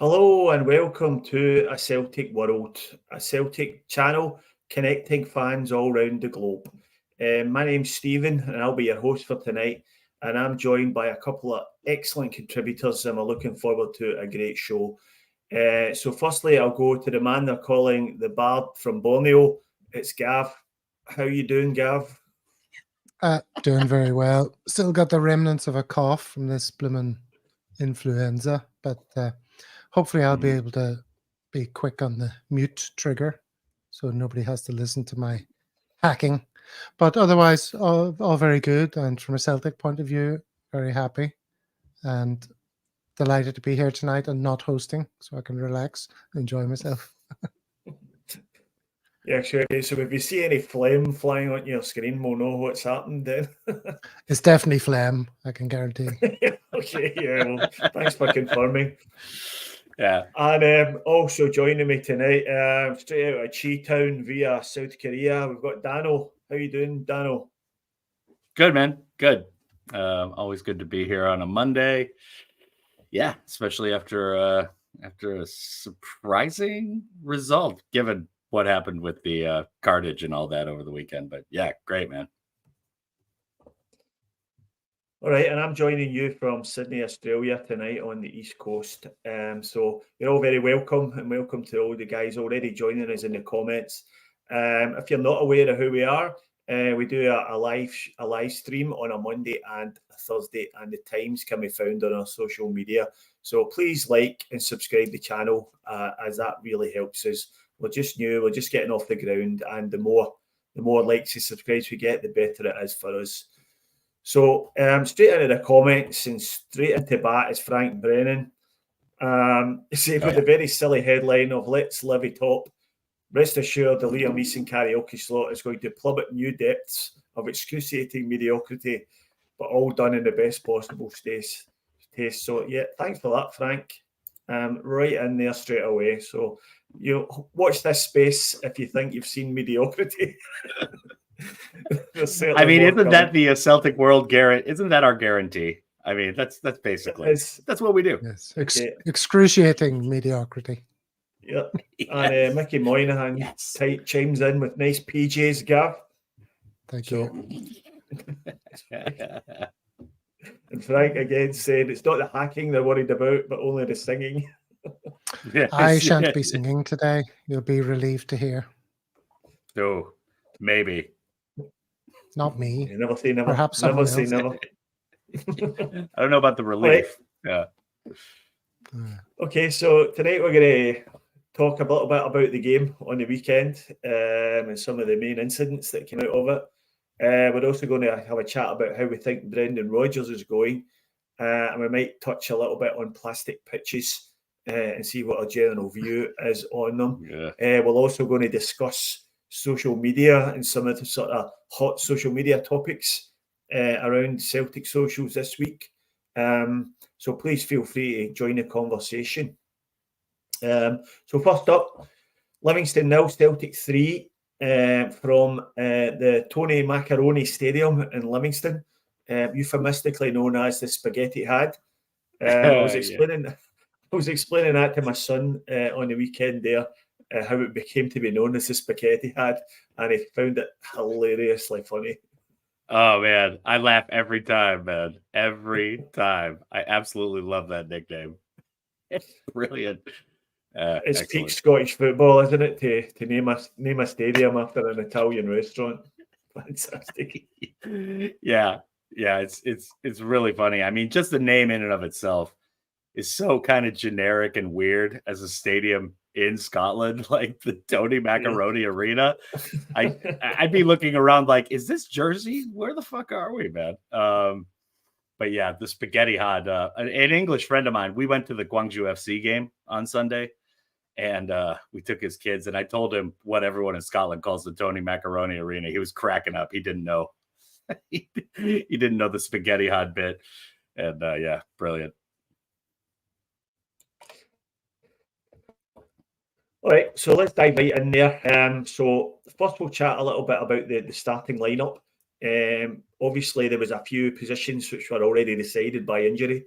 Hello and welcome to A Celtic World, a Celtic channel connecting fans all around the globe. My name's Stephen and I'll be your host for tonight, and I'm joined by a couple of excellent contributors and we're looking forward to a great show. So firstly, I'll go to the man they're calling the Bard from Borneo. It's Gav. How you doing, Gav? Doing very well. Still got the remnants of a cough from this blooming influenza, but hopefully I'll be able to be quick on the mute trigger so nobody has to listen to my hacking. But otherwise, all very good. And from a Celtic point of view, very happy and delighted to be here tonight and not hosting, so I can relax and enjoy myself. Yeah, sure. Okay, so if you see any phlegm flying on your screen, we'll know what's happened then. It's definitely phlegm, I can guarantee. Okay, yeah, well, thanks for confirming. Yeah. And also joining me tonight, straight out of Chi-Town via South Korea, we've got Dano. How you doing, Dano? Good, man. Good. Always good to be here on a Monday. Yeah, especially after a surprising result, given what happened with the cartage and all that over the weekend. But yeah, great, man. All right, and I'm joining you from Sydney, Australia tonight on the East Coast. So you're all very welcome, and welcome to all the guys already joining us in the comments. If you're not aware of who we are, we do a live stream on a Monday and a Thursday, and the times can be found on our social media. So please like and subscribe to the channel, as that really helps us. We're just new, we're just getting off the ground, and the more likes and subscribes we get, the better it is for us. So straight into the comments and straight into bat is Frank Brennan. With the very silly headline of "Let's Livi top." Rest assured, the Liam Eason karaoke slot is going to plummet new depths of excruciating mediocrity, but all done in the best possible taste. So yeah, thanks for that, Frank. Right in there straight away. So you watch this space if you think you've seen mediocrity. I mean, isn't that the Celtic World Garrett? Isn't that our guarantee? I mean, that's basically that's what we do. Yes, excruciating mediocrity. Yeah, and Mickey Moynihan chimes in with nice PJs, Gav. Thank you. And Frank again said it's not the hacking they're worried about, but only the singing. Yes, I shan't be singing today. You'll be relieved to hear. Oh, maybe. Not me. You never say never. Perhaps never say never. I don't know about the relief. Right. Yeah. Okay, so tonight we're going to talk a little bit about the game on the weekend, and some of the main incidents that came out of it. We're also going to have a chat about how we think Brendan Rodgers is going, and we might touch a little bit on plastic pitches and see what our general view is on them. Yeah. We're also going to discuss social media and some of the sort of hot social media topics around Celtic socials this week. So please feel free to join the conversation. So first up, Livingston 0, Celtic 3 from the Tony Macaroni Stadium in Livingston, euphemistically known as the Spaghetti Had. I was explaining that to my son on the weekend there, how it became to be known as the Spaghetti Had, and he found it hilariously funny. Oh man, I laugh every time, man. Every time. I absolutely love that nickname. It's brilliant. It's excellent. peak Scottish football, isn't it? To name a stadium after an Italian restaurant. Fantastic. Yeah, it's really funny. I mean, just the name in and of itself is so kind of generic and weird as a stadium in Scotland, like the Tony Macaroni Arena. I'd be looking around like, is this Jersey? Where the fuck are we, man? But yeah, the Spaghetti Had. An English friend of mine, we went to the Guangzhou FC game on Sunday, and we took his kids, and I told him what everyone in Scotland calls the Tony Macaroni Arena. He was cracking up. He didn't know. he didn't know the Spaghetti Had bit. And yeah, brilliant. All right, so let's dive right in there. So first we'll chat a little bit about the starting lineup. Obviously, there was a few positions which were already decided by injury.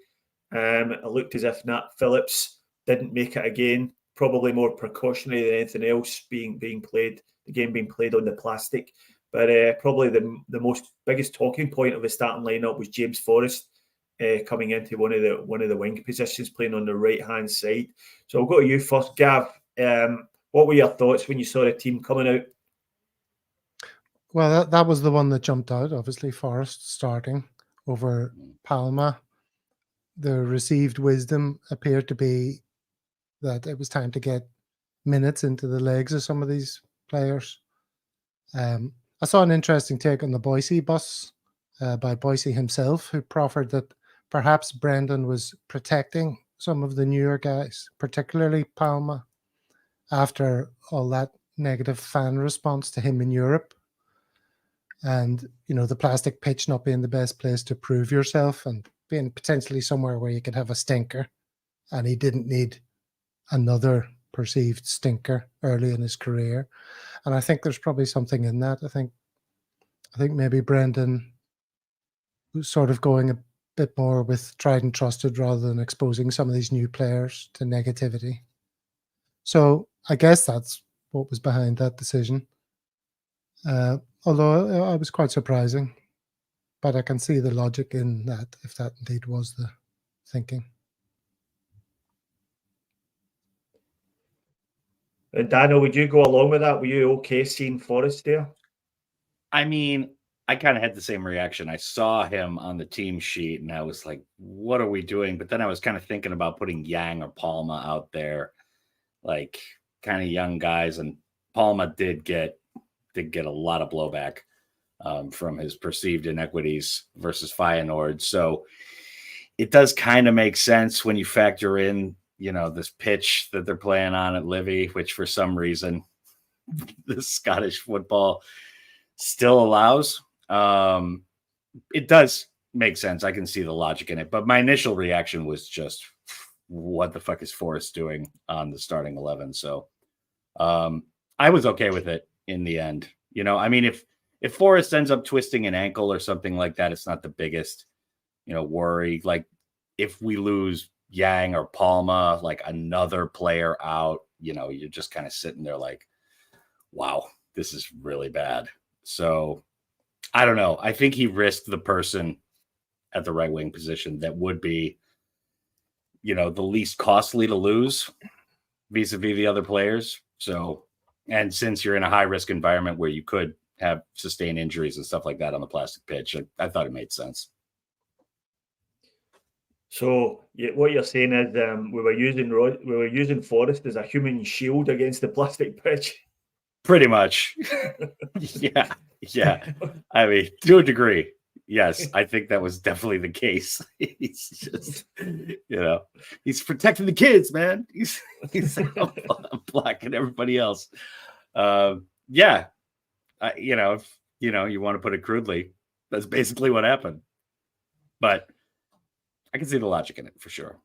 It looked as if Nat Phillips didn't make it again. Probably more precautionary than anything else being played. The game being played on the plastic. But probably the biggest talking point of the starting lineup was James Forrest coming into one of the wing positions, playing on the right hand side. So I'll go to you first, Gav. What were your thoughts when you saw the team coming out? Well, that was the one that jumped out. Obviously, Forrest starting over Palma. The received wisdom appeared to be that it was time to get minutes into the legs of some of these players. I saw an interesting take on the Boise bus by Boise himself, who proffered that perhaps Brendan was protecting some of the newer guys, particularly Palma, after all that negative fan response to him in Europe. And, the plastic pitch not being the best place to prove yourself and being potentially somewhere where you could have a stinker. And he didn't need another perceived stinker early in his career. And I think there's probably something in that. I think maybe Brendan was sort of going a bit more with tried and trusted rather than exposing some of these new players to negativity. So I guess that's what was behind that decision. Although I was quite surprising, but I can see the logic in that, if that indeed was the thinking. And Daniel, would you go along with that? Were you okay seeing Forrest there? I mean, I kind of had the same reaction. I saw him on the team sheet and I was like, what are we doing? But then I was kind of thinking about putting Yang or Palma out there, like kind of young guys. And Palma did get a lot of blowback from his perceived inequities versus Feyenoord. So it does kind of make sense when you factor in, this pitch that they're playing on at Livi, which for some reason the Scottish football still allows. It does make sense. I can see the logic in it. But my initial reaction was just, what the fuck is Forrest doing on the starting 11? So I was okay with it in the end. I mean, if Forrest ends up twisting an ankle or something like that, it's not the biggest, worry. Like if we lose Yang or Palma, like another player out, you're just kind of sitting there like, wow, this is really bad. So I don't know. I think he risked the person at the right wing position that would be, the least costly to lose vis-a-vis the other players. So, and since you're in a high risk environment where you could have sustained injuries and stuff like that on the plastic pitch, I thought it made sense. So what you're saying is we were using Forrest as a human shield against the plastic pitch. Pretty much. Yeah. I mean, to a degree, yes, I think that was definitely the case. He's just, he's protecting the kids, man. He's blocking everybody else. If you want to put it crudely, that's basically what happened. But I can see the logic in it for sure.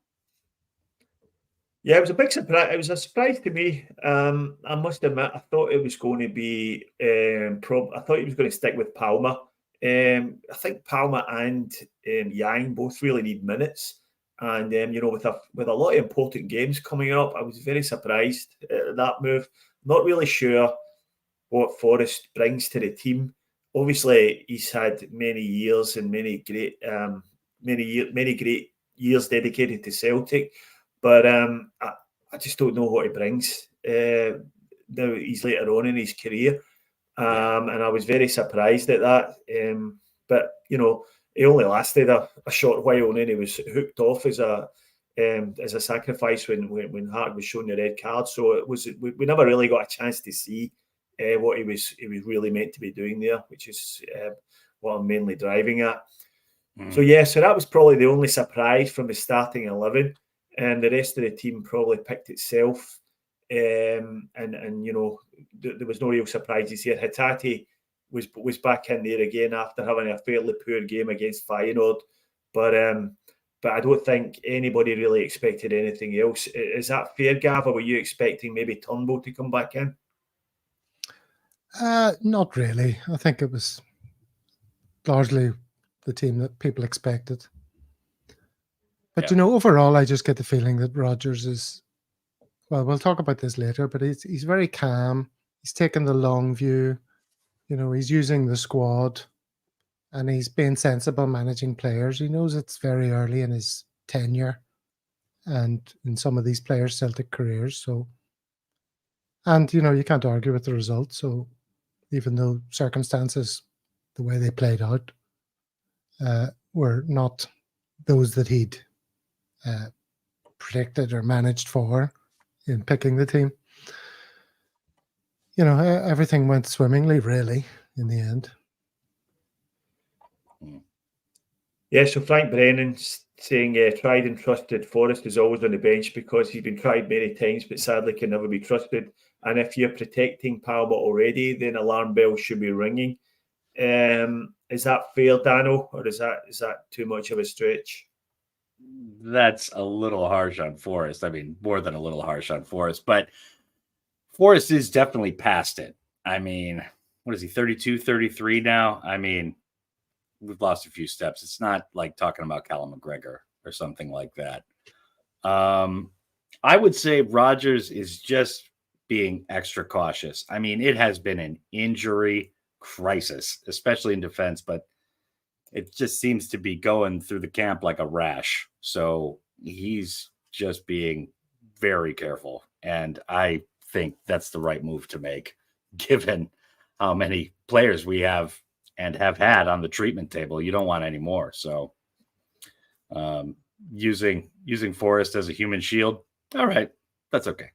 Yeah, it was a big surprise. It was a surprise to me. I must admit, I thought it was going to be. I thought he was going to stick with Palma. I think Palma and Yang both really need minutes, and with a lot of important games coming up, I was very surprised at that move. Not really sure what Forrest brings to the team. Obviously, he's had many years and many great years dedicated to Celtic. But I just don't know what he brings now he's later on in his career. And I was very surprised at that. But, he only lasted a short while and then he was hooked off as a sacrifice when Hart was shown the red card. So we never really got a chance to see what he was really meant to be doing there, which is what I'm mainly driving at. So that was probably the only surprise from the starting 11. And the rest of the team probably picked itself. There was no real surprises here. Hatate was back in there again after having a fairly poor game against Feyenoord. But I don't think anybody really expected anything else. Is that fair, Gav, or were you expecting maybe Turnbull to come back in? Not really. I think it was largely the team that people expected. But, overall, I just get the feeling that Rodgers is well, we'll talk about this later, but he's very calm. He's taking the long view. He's using the squad, and he's being sensible managing players. He knows it's very early in his tenure and in some of these players' Celtic careers. So, and you can't argue with the results. So, even though circumstances, the way they played out, were not those that he'd predicted or managed for in picking the team, everything went swimmingly, really, in the end. Yeah, so Frank Brennan's saying tried and trusted Forrest is always on the bench because he's been tried many times but sadly can never be trusted. And if you're protecting Palmer already, then alarm bells should be ringing. Is that fair, Dano, or is that too much of a stretch? That's a little harsh on Forrest. I mean, more than a little harsh on Forrest, but Forrest is definitely past it. I mean, what is he, 32, 33 now? I mean, we've lost a few steps. It's not like talking about Callum McGregor or something like that. I would say Rodgers is just being extra cautious. I mean, it has been an injury crisis, especially in defense, but it just seems to be going through the camp like a rash. So he's just being very careful. And I think that's the right move to make, given how many players we have and have had on the treatment table. You don't want any more. So using Forrest as a human shield, all right, that's okay.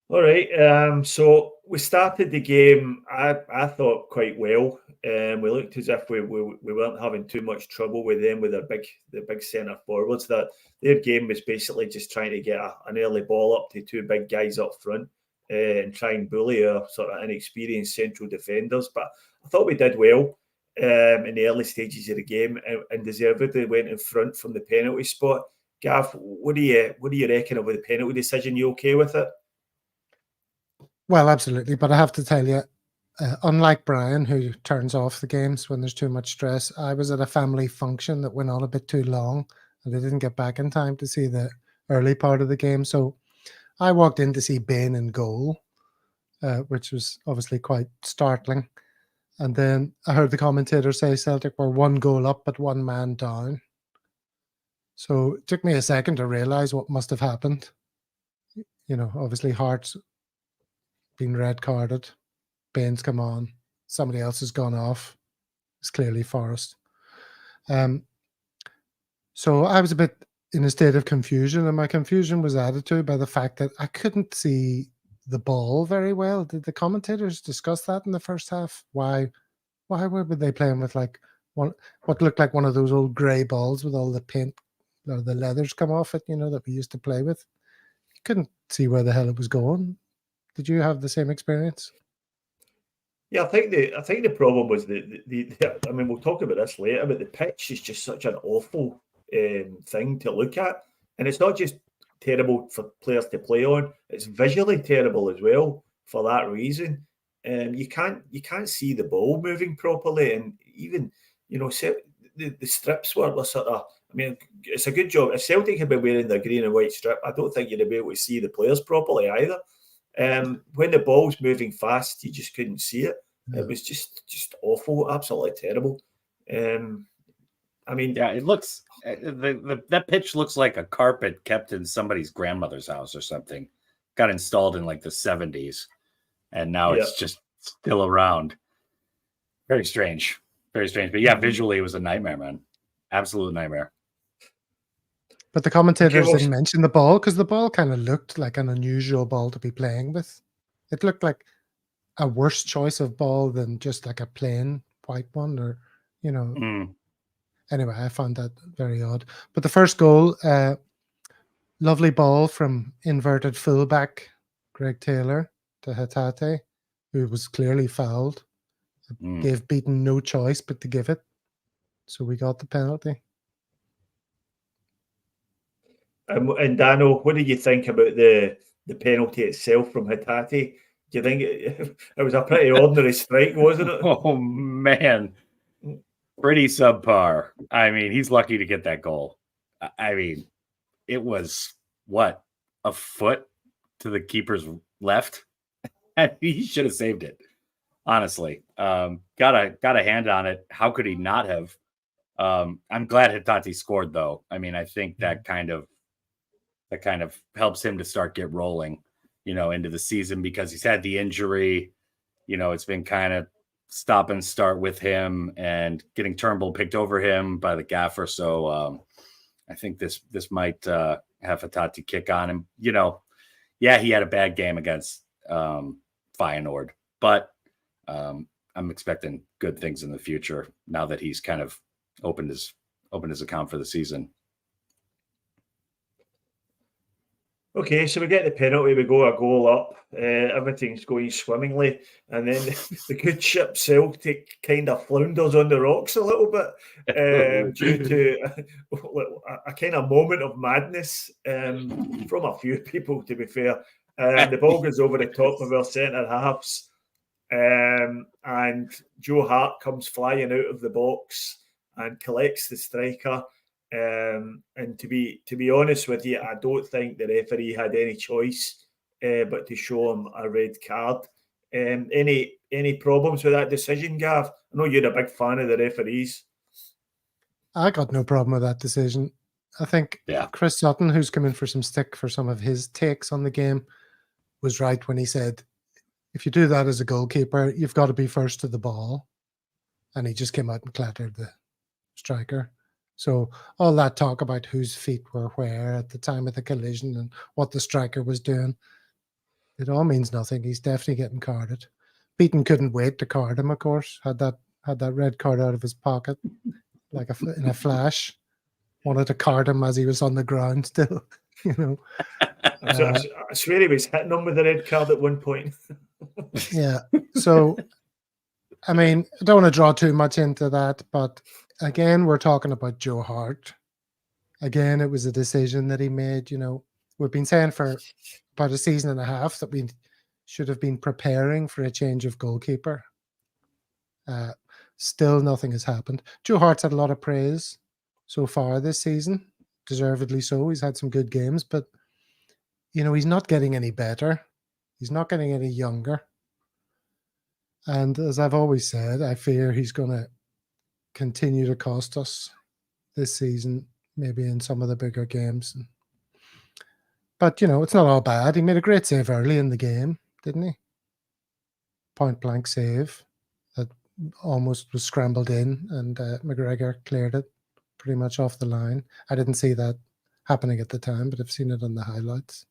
All right. So we started the game, I thought, quite well. We looked as if we weren't having too much trouble with them, with the big centre forwards. That their game was basically just trying to get an early ball up to two big guys up front and try and bully our sort of inexperienced central defenders. But I thought we did well in the early stages of the game and deservedly went in front from the penalty spot. Gav, what do you reckon about the penalty decision? You okay with it? Well, absolutely. But I have to tell you, unlike Brian, who turns off the games when there's too much stress, I was at a family function that went on a bit too long and I didn't get back in time to see the early part of the game. So I walked in to see Beaton in goal, which was obviously quite startling. And then I heard the commentator say Celtic were 1 goal up but 1 man down. So it took me a second to realise what must have happened. Obviously Hart's been red carded, Bain's come on, somebody else has gone off. It's clearly Forrest. So I was a bit in a state of confusion, and my confusion was added to by the fact that I couldn't see the ball very well. Did the commentators discuss that in the first half? Why were they playing with like what looked like one of those old grey balls with all the paint or the leathers come off it, that we used to play with? You couldn't see where the hell it was going. Did you have the same experience? Yeah, I think the problem was I mean, we'll talk about this later, but the pitch is just such an awful thing to look at, and it's not just terrible for players to play on; it's visually terrible as well for that reason. You can't see the ball moving properly, and even the strips were sort of. I mean, it's a good job. If Celtic had been wearing their green and white strip, I don't think you'd be able to see the players properly either. When the ball's moving fast, you just couldn't see it. It was just awful, absolutely terrible. I mean, yeah, it looks that pitch looks like a carpet kept in somebody's grandmother's house or something. Got installed in like the 70s, and now it's just still around. Very strange, very strange. But yeah, visually it was a nightmare, man. Absolute nightmare. But the commentators didn't mention the ball because the ball kind of looked like an unusual ball to be playing with. It looked like a worse choice of ball than just like a plain white one, or Anyway, I found that very odd. But the first goal, lovely ball from inverted fullback Greg Taylor to Hatate, who was clearly fouled. Gave Beaton no choice but to give it. So we got the penalty. And Dano, what did you think about the penalty itself from Hatate? Do you think it was a pretty ordinary strike, wasn't it? Oh, man. Pretty subpar. I mean, he's lucky to get that goal. I mean, it was what, a foot to the keeper's left. And he should have saved it. Honestly, got a hand on it. How could he not have? I'm glad Hatate scored, though. I mean, I think that kind of helps him to start get rolling, into the season, because he's had the injury. It's been kind of stop and start with him, and getting Turnbull picked over him by the gaffer. So I think this might have Hatate kick on him. Yeah, he had a bad game against Feyenoord, but I'm expecting good things in the future now that he's kind of opened his account for the season. Okay, so we get the penalty, we go a goal up, everything's going swimmingly, and then the good ship Celtic kind of flounders on the rocks a little bit due to a kind of moment of madness from a few people, to be fair. The ball goes over the top of our centre halves, and Joe Hart comes flying out of the box and collects the striker. And to be honest with you, I don't think the referee had any choice but to show him a red card. Any problems with that decision, Gav? I know you're a big fan of the referees. I got no problem with that decision. I think Chris Sutton, who's come in for some stick for some of his takes on the game, was right when he said, if you do that as a goalkeeper, you've got to be first to the ball. And he just came out and clattered the striker. So all that talk about whose feet were where at the time of the collision and what the striker was doing, it all means nothing. He's definitely getting carded. Beaton couldn't wait to card him, of course. Had that red card out of his pocket like in a flash. Wanted to card him as he was on the ground still, I swear he was hitting him with the red card at one point. Yeah. So, I mean, I don't want to draw too much into that, but again, we're talking about Joe Hart. Again, it was a decision that he made. We've been saying for about a season and a half that we should have been preparing for a change of goalkeeper. Still nothing has happened. Joe Hart's had a lot of praise so far this season, deservedly so. He's had some good games, but he's not getting any better. He's not getting any younger. And as I've always said, I fear he's going to continue to cost us this season, maybe in some of the bigger games. But, it's not all bad. He made a great save early in the game, didn't he? Point blank save that almost was scrambled in, and McGregor cleared it pretty much off the line. I didn't see that happening at the time, but I've seen it on the highlights.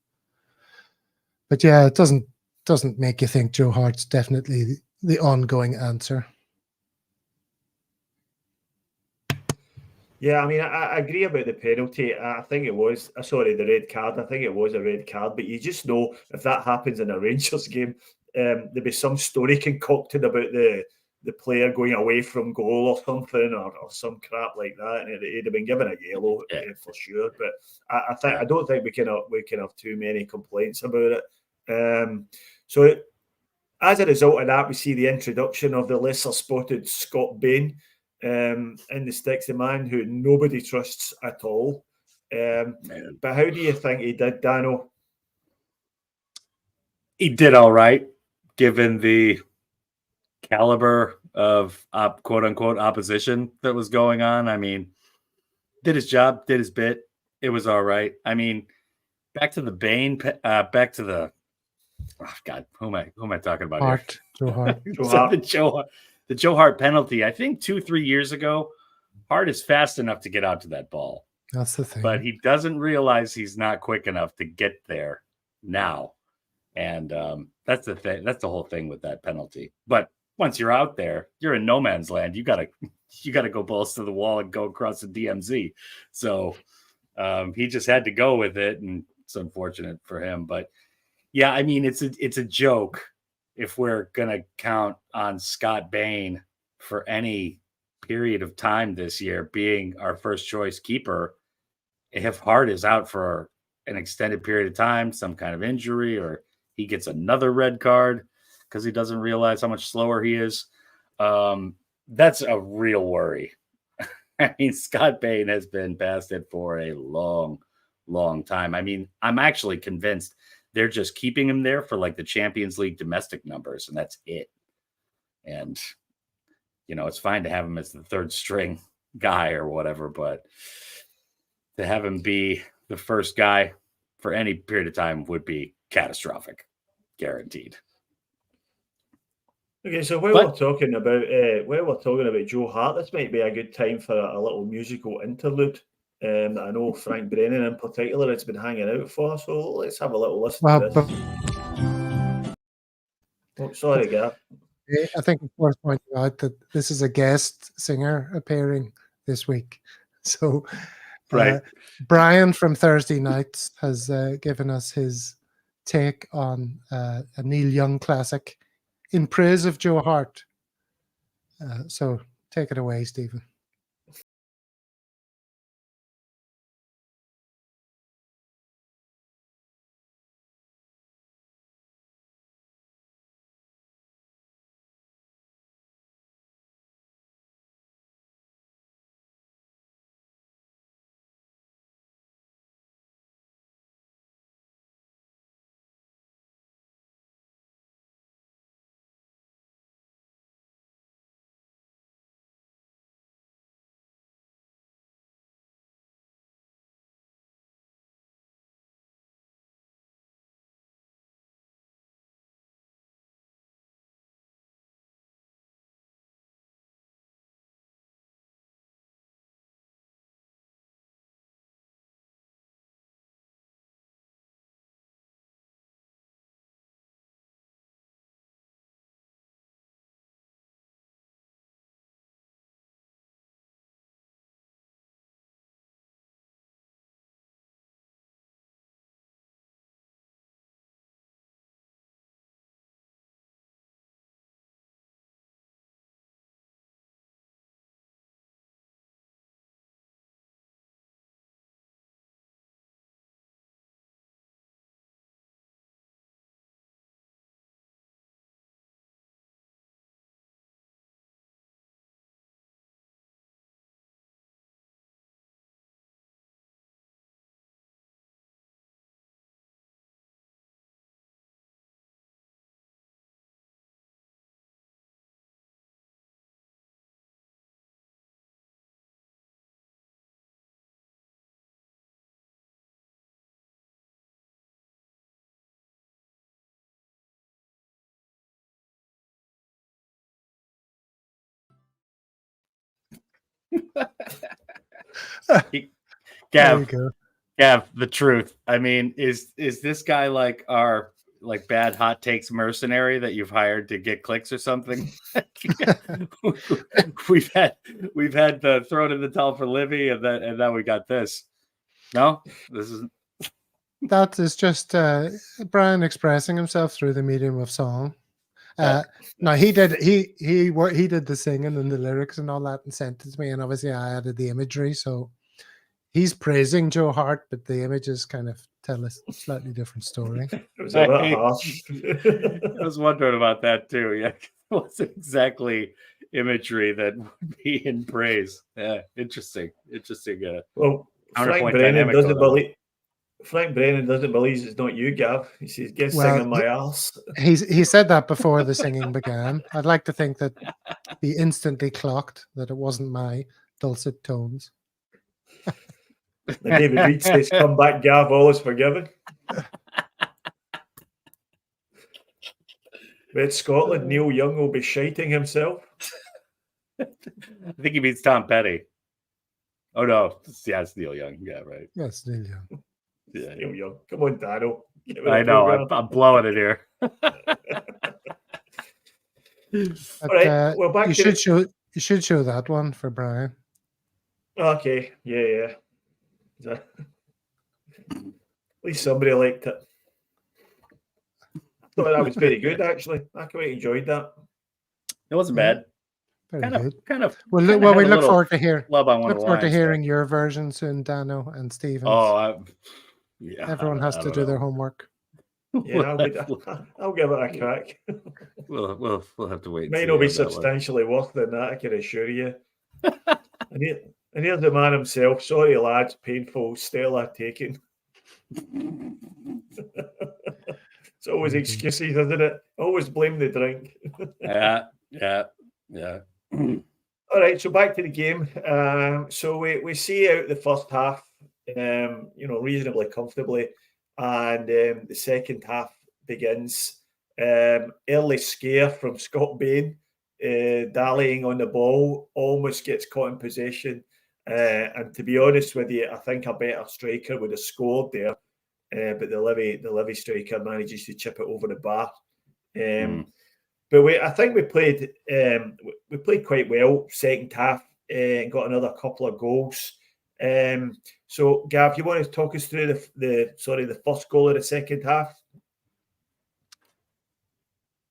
But yeah, it doesn't make you think Joe Hart's definitely the ongoing answer. Yeah, I mean, I agree about the penalty. I think it was, the red card. I think it was a red card, but you just know if that happens in a Rangers game, there'll be some story concocted about the player going away from goal or something, or some crap like that, and he'd have been given a yellow for sure. But I don't think we can have too many complaints about it. So as a result of that, we see the introduction of the lesser spotted Scott Bain in the sticks, a man who nobody trusts at all. But how do you think he did, Dano? He did all right, given the caliber of quote unquote opposition that was going on. I mean, did his job, did his bit. It was all right. I mean, back to the Bain, back to the God, who am I talking about Hart, here? Joe Hart. The Joe Hart penalty. I think 2-3 years ago, Hart is fast enough to get out to that ball. That's the thing. But he doesn't realize he's not quick enough to get there now. And that's the thing. That's the whole thing with that penalty. But once you're out there, you're in no man's land. You gotta go balls to the wall and go across the DMZ. So he just had to go with it, and it's unfortunate for him. But yeah, I mean, it's a joke if we're gonna count on Scott Bain for any period of time this year being our first choice keeper. If Hart is out for an extended period of time, some kind of injury, or he gets another red card because he doesn't realize how much slower he is, that's a real worry. I mean, Scott Bain has been past it for a long long time. I mean, I'm actually convinced they're just keeping him there for like the Champions League domestic numbers, and that's it. And, you know, it's fine to have him as the third string guy or whatever, but to have him be the first guy for any period of time would be catastrophic, guaranteed. Okay, so while we're talking about Joe Hart, this might be a good time for a little musical interlude. I know Frank Brennan in particular has been hanging out for, so let's have a little listen to this. Oh, sorry, Gav. I think it's worth pointing out that this is a guest singer appearing this week. So Brian from Thursday Nights has given us his take on a Neil Young classic in praise of Joe Hart. So take it away, Stephen. Gav, the truth. I mean, is this guy like our bad hot takes mercenary that you've hired to get clicks or something? we've had the thrown in the towel for Livi, and then we got this. No, this is that is just Brian expressing himself through the medium of song. No, he did the singing and the lyrics and all that and sent it to me, and obviously I added the imagery. So he's praising Joe Hart, but the images kind of tell a slightly different story. It was a bit harsh. I was wondering about that too. Yeah, it wasn't exactly imagery that would be in praise. Yeah, interesting. Well, Frank Brennan doesn't believe it's not you, Gav. He says, "Get singing my arse." He said that before the singing began. I'd like to think that he instantly clocked that it wasn't my dulcet tones. The David Reed says, "Come back, Gav, all is forgiven." With Scotland, Neil Young will be shiting himself. I think he means Tom Petty. Oh no, yeah, it's Neil Young. Yeah, right. Yes, Neil Young. Yeah, Neil Young. Come on, Dano. I know. I'm blowing it here. All right. Well, back you should show that one for Brian. Okay. Yeah. At least somebody liked it. I thought that was very good, actually. I quite enjoyed that. It wasn't bad. Kind of. Well, we look forward to hearing your version soon, Dano and Stephen. Oh, yeah. Everyone has to do their homework. Yeah, I'll give it a crack. We'll have to wait. Might not be substantially worse than that, I can assure you. And here's the man himself. Sorry, lads. Painful. Stella taken. It's always excuses, isn't it? Always blame the drink. Yeah. All right, so back to the game. So we see out the first half, reasonably comfortably, and the second half begins. Early scare from Scott Bain, dallying on the ball, almost gets caught in possession. And to be honest with you, I think a better striker would have scored there, but the Livi striker manages to chip it over the bar. But I think we played quite well second half and got another couple of goals. So Gav, you want to talk us through the first goal of the second half?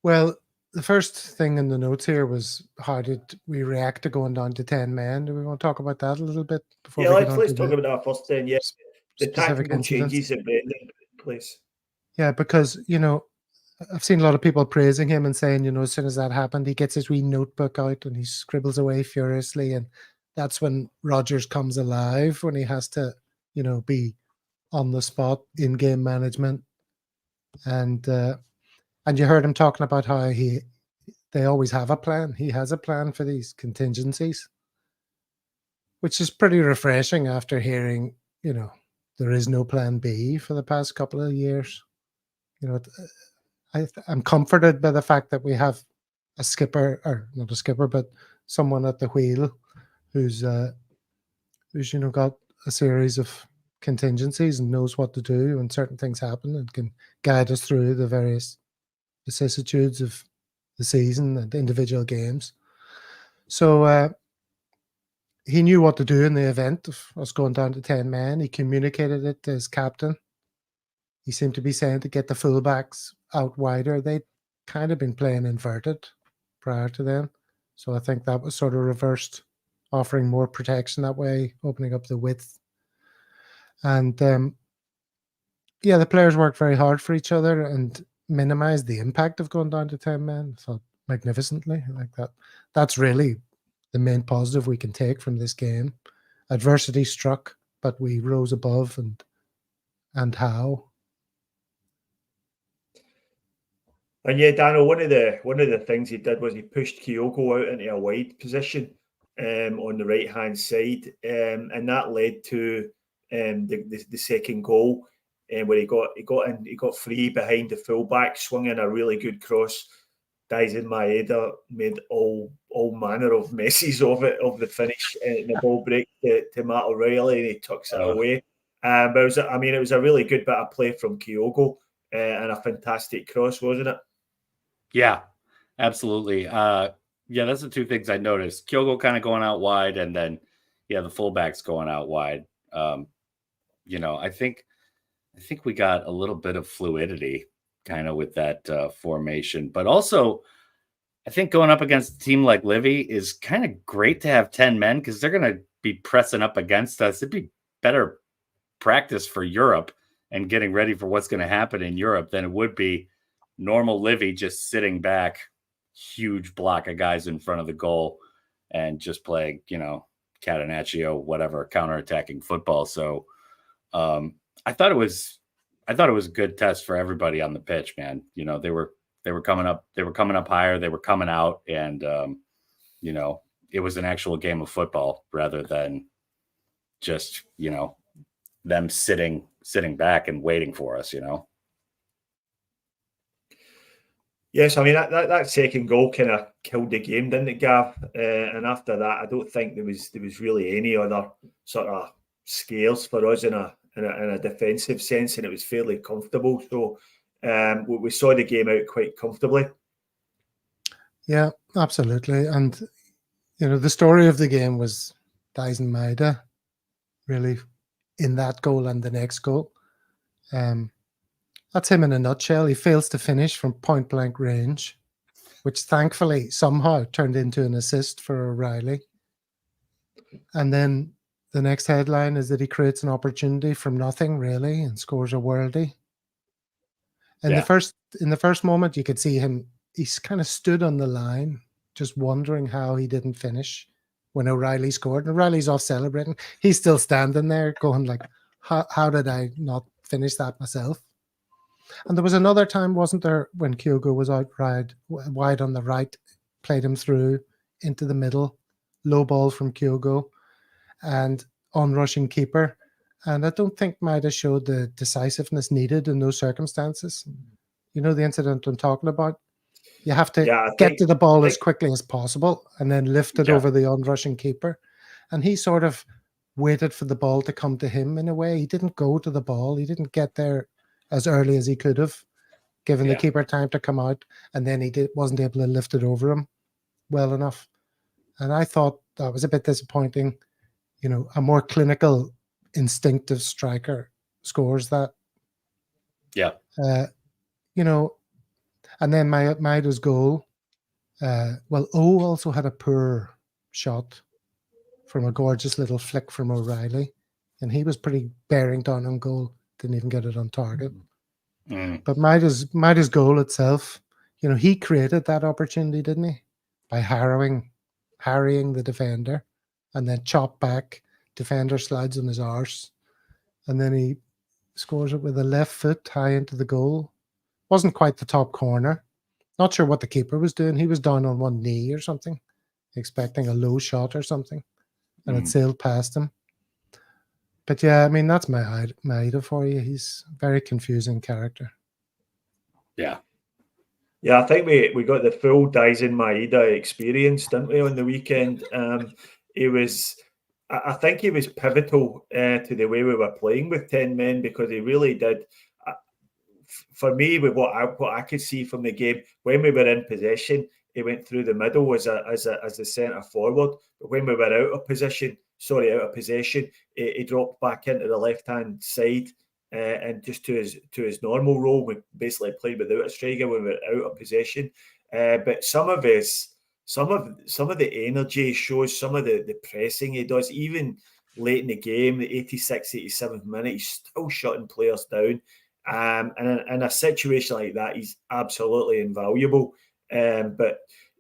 Well, the first thing in the notes here was how did we react to going down to 10 men? Do we want to talk about that a little bit before? Yeah, let's talk about that first then. Yeah, the tactical changes that Brendan put in place. Yeah, because I've seen a lot of people praising him and saying, as soon as that happened, he gets his wee notebook out and he scribbles away furiously, and that's when Rodgers comes alive, when he has to, be on the spot in game management, and you heard him talking about how they always have a plan. He has a plan for these contingencies, which is pretty refreshing after hearing, there is no plan B for the past couple of years. I'm comforted by the fact that we have a skipper, or not a skipper, but someone at the wheel who's got a series of contingencies and knows what to do when certain things happen and can guide us through the various vicissitudes of the season and individual games. So he knew what to do in the event of us going down to 10 men. He communicated it to his captain. He seemed to be saying to get the fullbacks out wider. They'd kind of been playing inverted prior to then. So I think that was sort of reversed, offering more protection that way, opening up the width. And the players worked very hard for each other and minimized the impact of going down to 10 men. I thought magnificently like that. That's really the main positive we can take from this game. Adversity struck, but we rose above, and how. And yeah, Daniel, one of the things he did was he pushed Kyogo out into a wide position on the right hand side, and that led to the second goal, where he got free behind the fullback, swung in a really good cross. Daisen Maeda made all manner of messes of the finish, and the ball break to Matt O'Reilly, and he tucks it away. But it was a really good bit of play from Kyogo, and a fantastic cross, wasn't it? Yeah, absolutely. That's the two things I noticed. Kyogo kind of going out wide, and then the fullbacks going out wide. I think we got a little bit of fluidity kind of with that formation, but also I think going up against a team like Livi is kind of great to have 10 men because they're going to be pressing up against us. It'd be better practice for Europe and getting ready for what's going to happen in Europe than it would be normal Livi just sitting back, huge block of guys in front of the goal and just playing, catenaccio, whatever, counterattacking football. So I thought it was a good test for everybody on the pitch, man. They were coming up higher, they were coming out, and it was an actual game of football rather than just, them sitting back and waiting for us, Yes, I mean that second goal kind of killed the game, didn't it, Gav? And after that, I don't think there was really any other sort of scares for us in a defensive sense, and it was fairly comfortable. So we saw the game out quite comfortably. Yeah, absolutely. And the story of the game was Daisen Maeda, really, in that goal and the next goal. That's him in a nutshell. He fails to finish from point blank range, which thankfully somehow turned into an assist for O'Reilly. And then the next headline is that he creates an opportunity from nothing, really, and scores a worldie. And in the first moment, you could see him. He's kind of stood on the line, just wondering how he didn't finish when O'Reilly scored. And O'Reilly's off celebrating. He's still standing there, going like, "How did I not finish that myself. And there was another time, wasn't there, when Kyogo was out wide on the right, played him through into the middle, low ball from Kyogo, and on-rushing keeper. And I don't think Maida showed the decisiveness needed in those circumstances. You know the incident I'm talking about? You have to get to the ball as quickly as possible and then lift it over the on-rushing keeper. And he sort of waited for the ball to come to him in a way. He didn't go to the ball. He didn't get there as early as he could have, given the keeper time to come out. And then he wasn't able to lift it over him well enough. And I thought that was a bit disappointing. You know, a more clinical, instinctive striker scores that. Yeah. You know, and then Maida's goal. O also had a poor shot from a gorgeous little flick from O'Reilly. And he was pretty bearing down on goal. Didn't even get it on target. But Maida's goal itself, you know, he created that opportunity, didn't he? By harrying the defender and then chop back. Defender slides on his arse. And then he scores it with a left foot high into the goal. Wasn't quite the top corner. Not sure what the keeper was doing. He was down on one knee or something, expecting a low shot or something. And it sailed past him. But yeah, I mean, that's Maida for you. He's a very confusing character. Yeah. Yeah, I think we got the full Daisen Maida experience, didn't we, on the weekend? I think he was pivotal to the way we were playing with 10 men, because he really did. For me, with what I could see from the game, when we were in possession, he went through the middle as a centre forward. But when we were out of possession, he dropped back into the left hand side and just to his normal role. We basically played without a striker when we were out of possession. But some of the energy shows, some of the pressing he does, even late in the game, the 86th, 87th minute, he's still shutting players down. And in a situation like that, he's absolutely invaluable. But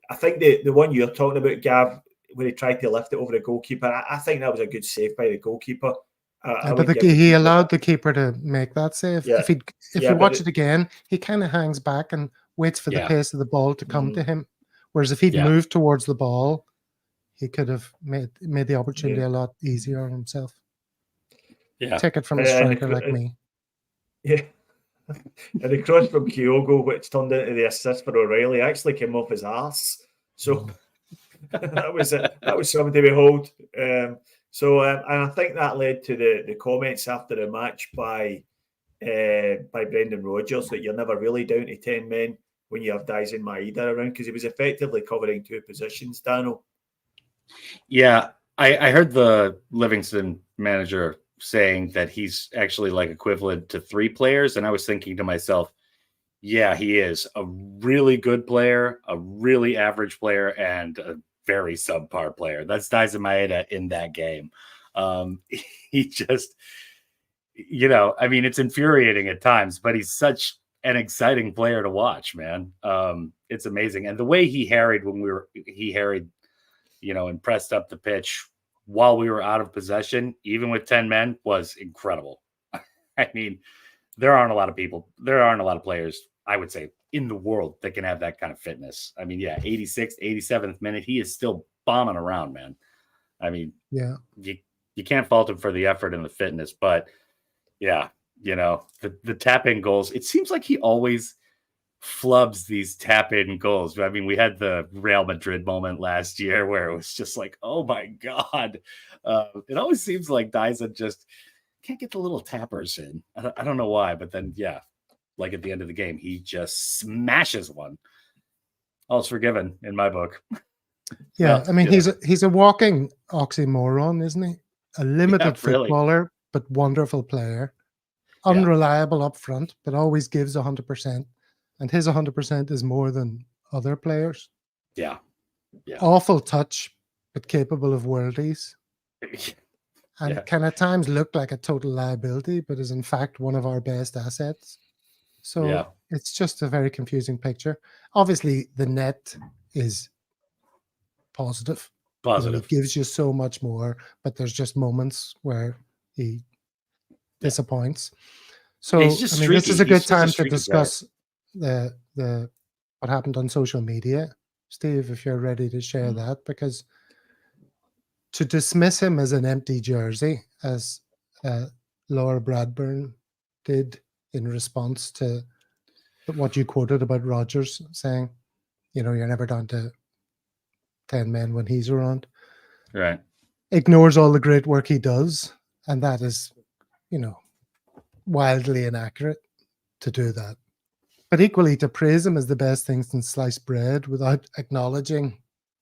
I think the one you're talking about, Gav, where he tried to lift it over the goalkeeper, I think that was a good save by the goalkeeper. He allowed the keeper to make that save. Yeah. If you watch it again, he kind of hangs back and waits for the pace of the ball to come to him. Whereas if he'd moved towards the ball, he could have made the opportunity a lot easier on himself. Yeah. Take it from a striker like me. Yeah. And the cross from Kyogo, which turned into the assist for O'Reilly, actually came off his arse. So that was something to behold. And I think that led to the comments after the match by Brendan Rodgers that you're never really down to 10 men when you have Daisen Maida around, because he was effectively covering two positions, Daniel. Yeah, I heard the Livingston manager saying that he's actually like equivalent to three players, and I was thinking to myself, yeah, he is a really good player, a really average player, and a very subpar player. That's Daisen Maida in that game. He just, I mean, it's infuriating at times, but he's such an exciting player to watch, man. It's amazing. And the way he harried and pressed up the pitch while we were out of possession, even with 10 men, was incredible. I mean, there aren't a lot of players, I would say, in the world that can have that kind of fitness. I mean, 86th, 87th minute, he is still bombing around, man. I mean, you can't fault him for the effort and the fitness, but the tap-in goals, it seems like he always flubs these tap-in goals. I mean, we had the Real Madrid moment last year where it was just like, oh my God. It always seems like Daisen just can't get the little tappers in. I don't know why, but then, like at the end of the game, he just smashes one. All's forgiven in my book. Yeah, I mean, he's a walking oxymoron, isn't he? A limited footballer, but wonderful player. Unreliable up front, but always gives 100%. And his 100% is more than other players. Yeah. Awful touch, but capable of worldies. And can at times look like a total liability, but is in fact one of our best assets. So it's just a very confusing picture. Obviously, the net is positive. It gives you so much more, but there's just moments where he disappoints. So, He's just I mean, this streaky. is a He's good just a time to streaky discuss the what happened on social media. Steve, if you're ready to share that, because to dismiss him as an empty jersey, as Laura Bradburn did in response to what you quoted about Rodgers saying, you know, you're never down to 10 men when he's around. Right. Ignores all the great work he does. And that is, you know, wildly inaccurate to do that. But equally, to praise him as the best thing since sliced bread without acknowledging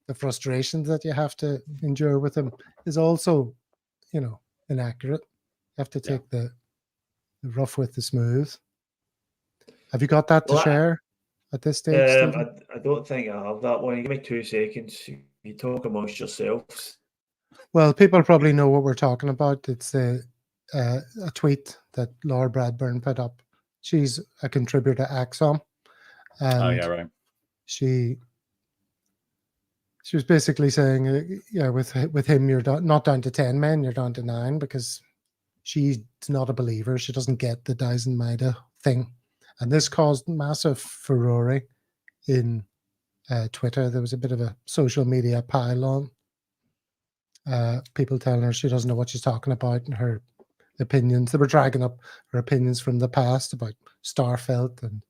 the frustrations that you have to endure with him is also, you know, inaccurate. You have to take the rough with the smooth. Have you got that to share at this stage, Stephen? I don't think I have that one. Give me 2 seconds. You talk amongst yourselves. Well, people probably know what we're talking about. It's a tweet that Laura Bradburn put up. She's a contributor to Axom. And right. She was basically saying, with him, you're not down to 10 men, you're down to 9, because she's not a believer. She doesn't get the Dyson Maida thing. And this caused massive furore in Twitter. There was a bit of a social media pile-on. People telling her she doesn't know what she's talking about and her opinions. They were dragging up her opinions from the past about Starfelt and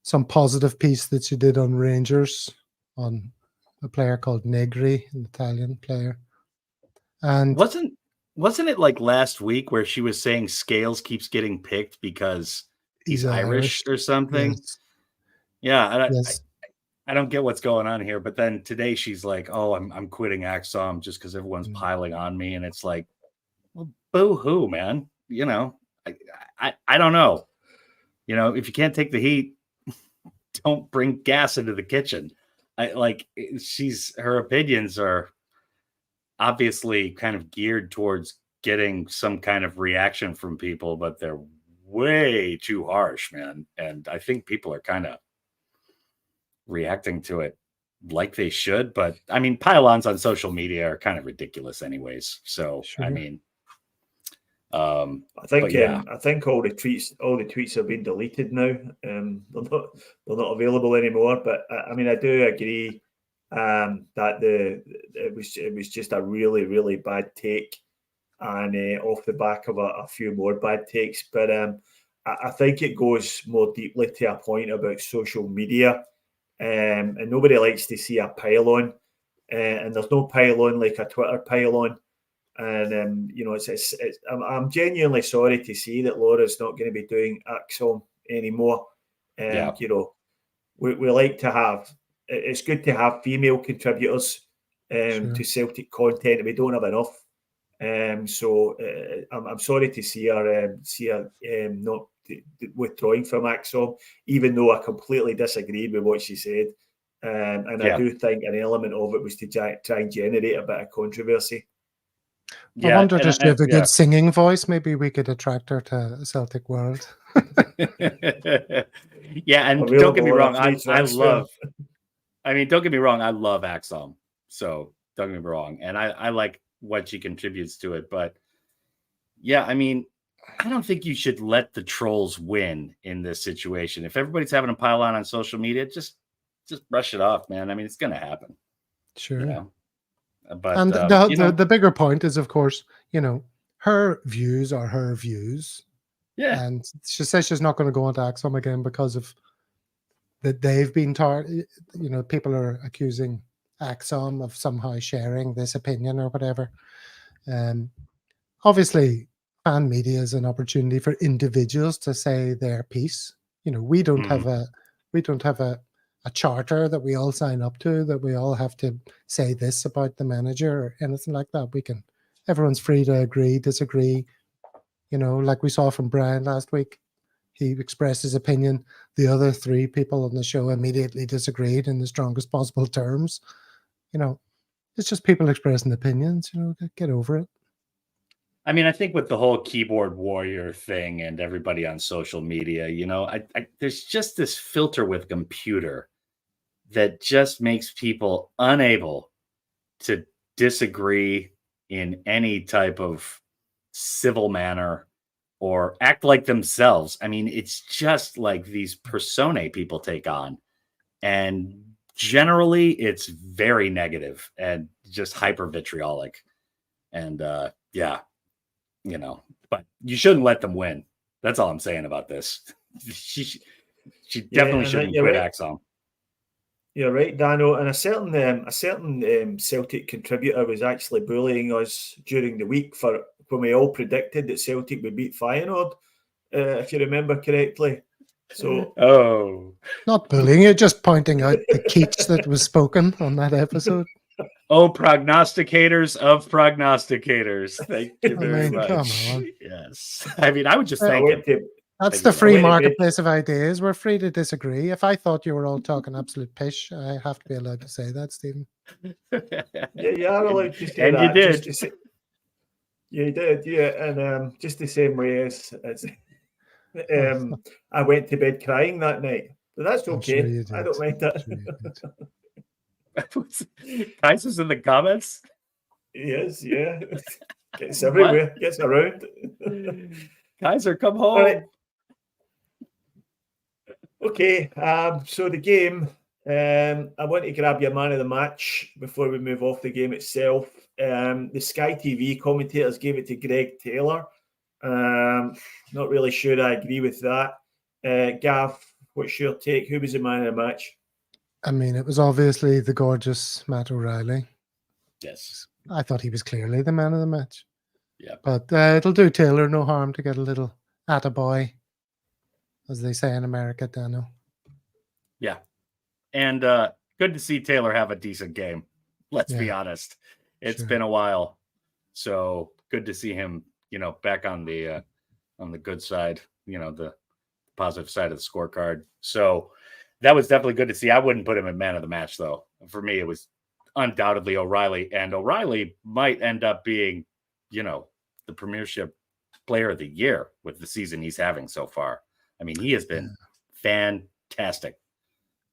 some positive piece that she did on Rangers on a player called Negri, an Italian player. And wasn't it like last week where she was saying Scales keeps getting picked because he's Irish or something? Yes. Yeah, I don't get what's going on here. But then today she's like, "Oh, I'm quitting Axom just because everyone's piling on me," and it's like, well, boo hoo, man. You know, I don't know. You know, if you can't take the heat, don't bring gas into the kitchen. Her opinions are obviously kind of geared towards getting some kind of reaction from people, but they're way too harsh, man. And I think people are kind of reacting to it like they should. But I mean, pile-ons on social media are kind of ridiculous anyways. So, sure. I mean, I think all the tweets have been deleted now. They're not available anymore. But I mean, I do agree that it was just a really, really bad take, and off the back of a few more bad takes. But I think it goes more deeply to a point about social media, and nobody likes to see a pile-on, and there's no pile-on like a Twitter pile-on. And you know, I'm genuinely sorry to see that Laura's not going to be doing Axom anymore. You know, we like to have. It's good to have female contributors to Celtic content, and we don't have enough. So I'm sorry to see her not withdrawing from Axom, even though I completely disagreed with what she said. And I do think an element of it was to try and generate a bit of controversy. I wonder, does she have a good singing voice? Maybe we could attract her to Celtic World. Yeah, and don't get me wrong, I love Axom. So don't get me wrong. And I like what she contributes to it. But yeah, I mean, I don't think you should let the trolls win in this situation. If everybody's having a pile on social media, just brush it off, man. I mean, it's going to happen. Sure. You know? But and the bigger point is, of course, you know, her views are her views. Yeah. And she says she's not going to go into Axom again because of that they've been you know, people are accusing Axom of somehow sharing this opinion or whatever. Obviously, fan media is an opportunity for individuals to say their piece. You know, we don't have a charter that we all sign up to, that we all have to say this about the manager or anything like that. Everyone's free to agree, disagree. You know, like we saw from Brian last week, he expressed his opinion. The other 3 people on the show immediately disagreed in the strongest possible terms. You know, it's just people expressing opinions. You know, get over it. I mean, I think with the whole keyboard warrior thing and everybody on social media, you know, there's just this filter with computer that just makes people unable to disagree in any type of civil manner or act like themselves. I mean, it's just like these personae people take on. And generally, it's very negative and just hyper vitriolic. And yeah, but you shouldn't let them win. That's all I'm saying about this. She definitely shouldn't quit Axon. You're right, Dano. And a certain Celtic contributor was actually bullying us during the week for when we all predicted that Celtic would beat Feyenoord, if you remember correctly. So, not bullying you, just pointing out the keats that was spoken on that episode. Oh, prognosticators of prognosticators. Thank you very much. Come on. Yes. I mean, I would just thank him. That's the free marketplace of ideas. We're free to disagree. If I thought you were all talking absolute pish, I have to be allowed to say that, Stephen. Yeah, you are allowed to say and that. You did. You did, yeah. And just the same way as I went to bed crying that night. But that's okay. Sure I don't mind that. Sure Kaiser's in the comments? Yes, yeah. Gets everywhere. Gets around. Kaiser, come home. Right. Okay, so the game, I want to grab your man of the match before we move off the game itself. The Sky TV commentators gave it to Greg Taylor. Not really sure I agree with that. Gav, what's your take? Who was the man of the match? I mean, it was obviously the gorgeous Matt O'Reilly. Yes. I thought he was clearly the man of the match. Yeah. But it'll do Taylor no harm to get a little attaboy, as they say in America, Dano. Yeah. And good to see Taylor have a decent game. Let's be honest. It's been a while. So good to see him, back on the good side, the positive side of the scorecard. So that was definitely good to see. I wouldn't put him in man of the match, though. For me, it was undoubtedly O'Reilly. And O'Reilly might end up being, the Premiership Player of the Year with the season he's having so far. I mean, he has been fantastic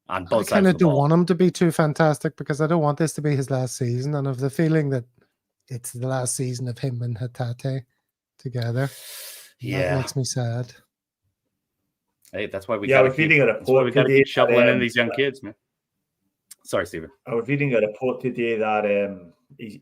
on both sides of the ball. I kind of don't want him to be too fantastic because I don't want this to be his last season. And I have the feeling that it's the last season of him and Hatate together. Yeah. That makes me sad. Hey, that's why we got to keep shoveling in these young kids, man. Sorry, Stephen. I was reading a report today that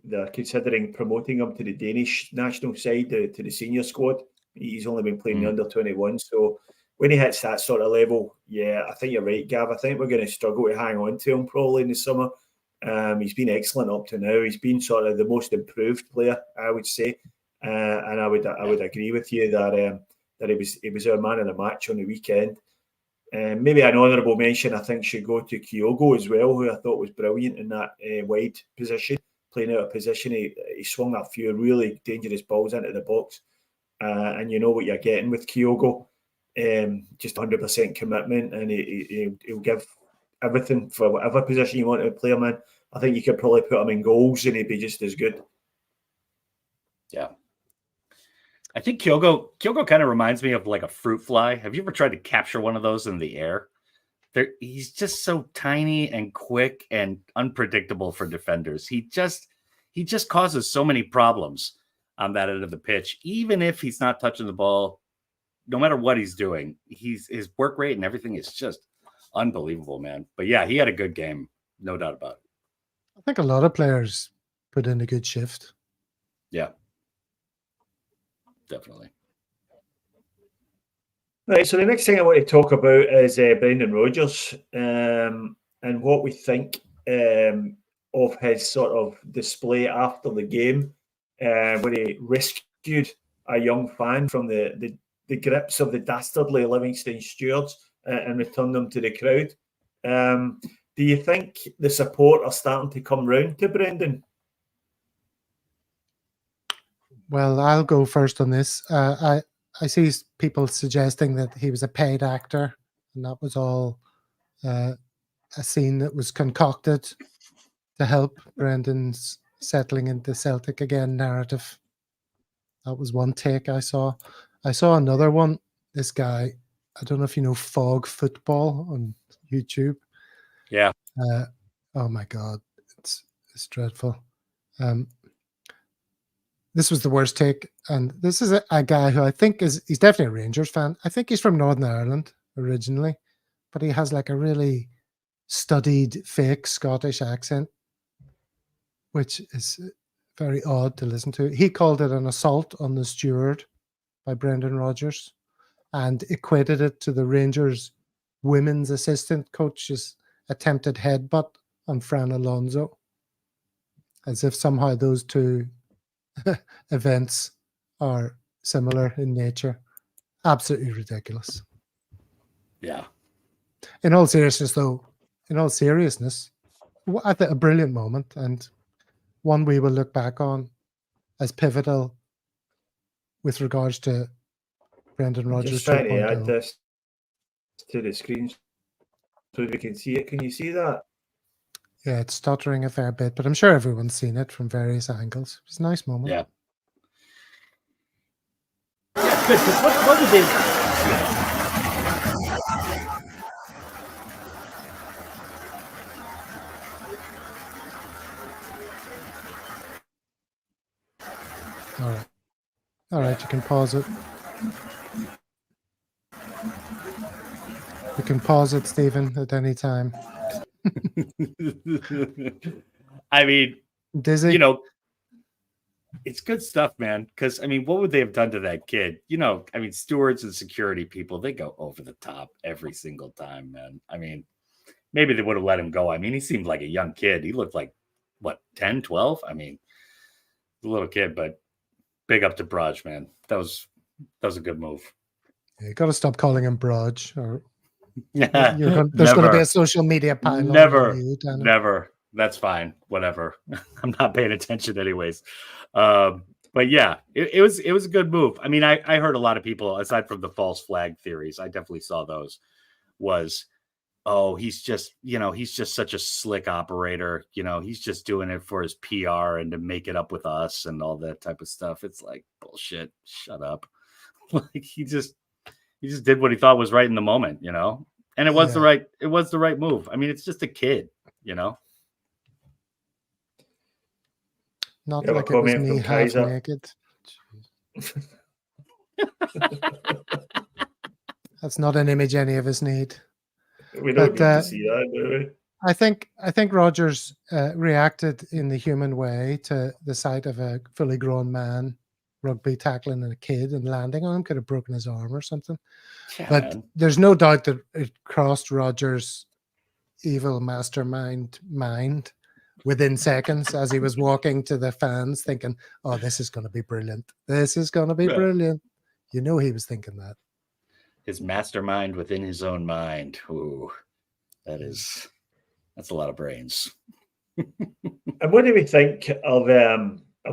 they're considering promoting him to the Danish national side, to the senior squad. He's only been playing the under-21. So when he hits that sort of level, I think you're right, Gav. I think we're going to struggle to hang on to him probably in the summer. He's been excellent up to now. He's been sort of the most improved player, I would say. And I would agree with you that it was our man of the match on the weekend. Maybe an honourable mention, I think, should go to Kyogo as well, who I thought was brilliant in that wide position, playing out of position. He swung a few really dangerous balls into the box. And you know what you're getting with Kyogo. Just 100% commitment, and he'll give everything for whatever position you want to play him in. I think you could probably put him in goals and he'd be just as good. Yeah. I think Kyogo kind of reminds me of like a fruit fly. Have you ever tried to capture one of those in the air? He's just so tiny and quick and unpredictable for defenders. He just causes so many problems on that end of the pitch. Even if he's not touching the ball, no matter what he's doing, his work rate and everything is just unbelievable, man. But yeah, he had a good game, no doubt about it. I think a lot of players put in a good shift. Yeah. Definitely. Right, so the next thing I want to talk about is Brendan Rodgers and what we think of his sort of display after the game, where he rescued a young fan from the grips of the dastardly Livingston stewards and returned them to the crowd. Do you think the support are starting to come round to Brendan? Well, I'll go first on this. I see people suggesting that he was a paid actor, and that was all a scene that was concocted to help Brendan's settling into Celtic again narrative. That was one take I saw. I saw another one. This guy, I don't know if you know Fog Football on YouTube. Yeah. Oh my God, it's dreadful. this was the worst take. And this is a guy who I think he's definitely a Rangers fan. I think he's from Northern Ireland originally, but he has like a really studied fake Scottish accent, which is very odd to listen to. He called it an assault on the steward by Brendan Rodgers and equated it to the Rangers women's assistant coach's attempted headbutt on Fran Alonso, as if somehow those two events are similar in nature. Absolutely ridiculous. Yeah. In all seriousness, though, I think a brilliant moment, and one we will look back on as pivotal with regards to Brendan Rodgers Just trying to add 2.0. this to the screen so we can see it. Can you see that? Yeah, it's stuttering a fair bit, but I'm sure everyone's seen it from various angles. It's a nice moment. Yeah. Yeah, good. What was it? All right, you can pause it. You can pause it, Stephen, at any time. I mean, Dizzy? you know, it's good stuff, man. Because, I mean, what would they have done to that kid? You know, I mean, stewards and security people, they go over the top every single time, man. I mean, maybe they would have let him go. I mean, he seemed like a young kid. He looked like, what, 10, 12? I mean, a little kid, but big up to Braj, man. That was a good move. You got to stop calling him Braj, or Yeah, there's going to be a social media pile. Never. That's fine. Whatever. I'm not paying attention anyways. But yeah, it was a good move. I mean, I heard a lot of people, aside from the false flag theories, I definitely saw those, was, oh, he's just such a slick operator. You know, he's just doing it for his PR and to make it up with us and all that type of stuff. It's like, bullshit. Shut up. Like he just did what he thought was right in the moment, you know? And it was the right move. I mean, it's just a kid, you know? Not like it was me half naked. That's not an image any of us need. We don't need to see that, do we? I think Rodgers reacted in the human way to the sight of a fully grown man rugby tackling a kid and landing on him. Could have broken his arm or something. Yeah, but man, there's no doubt that it crossed Rodgers' evil mastermind mind within seconds as he was walking to the fans thinking, oh, this is going to be brilliant. This is going to be brilliant. You know he was thinking that. His mastermind within his own mind. Ooh, that's a lot of brains. And what do we think of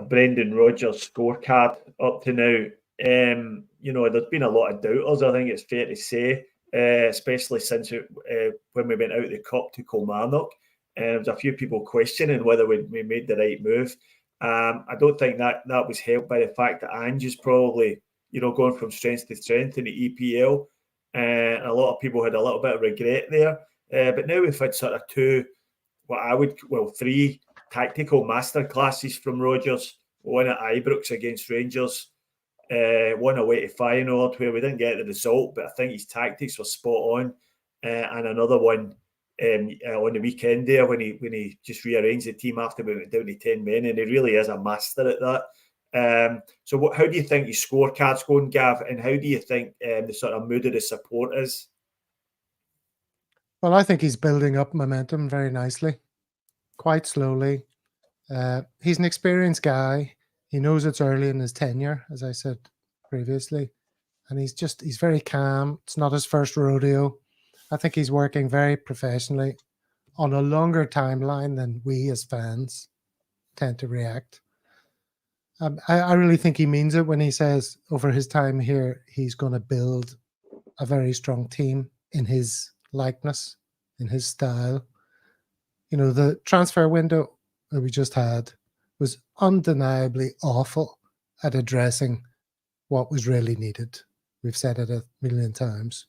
Brendan Rodgers' scorecard up to now? You know, there's been a lot of doubters, I think it's fair to say, especially since when we went out the cup to Kilmarnock. There's a few people questioning whether we made the right move. I don't think that was helped by the fact that Ange is probably, you know, going from strength to strength in the EPL. And a lot of people had a little bit of regret there. But now we've had sort of three tactical masterclasses from Rodgers. One at Ibrox against Rangers, one away to Feyenoord where we didn't get the result, but I think his tactics were spot on. And another one on the weekend there when he just rearranged the team after we went down to 10 men, and he really is a master at that. So how do you think his scorecard's going, Gav, and how do you think the sort of mood of the support is? Well, I think he's building up momentum very nicely, quite slowly. He's an experienced guy. He knows it's early in his tenure, as I said previously, and he's very calm. It's not his first rodeo. I think he's working very professionally on a longer timeline than we as fans tend to react. I really think he means it when he says over his time here, he's going to build a very strong team in his likeness, in his style. You know, the transfer window that we just had was undeniably awful at addressing what was really needed. We've said it a million times.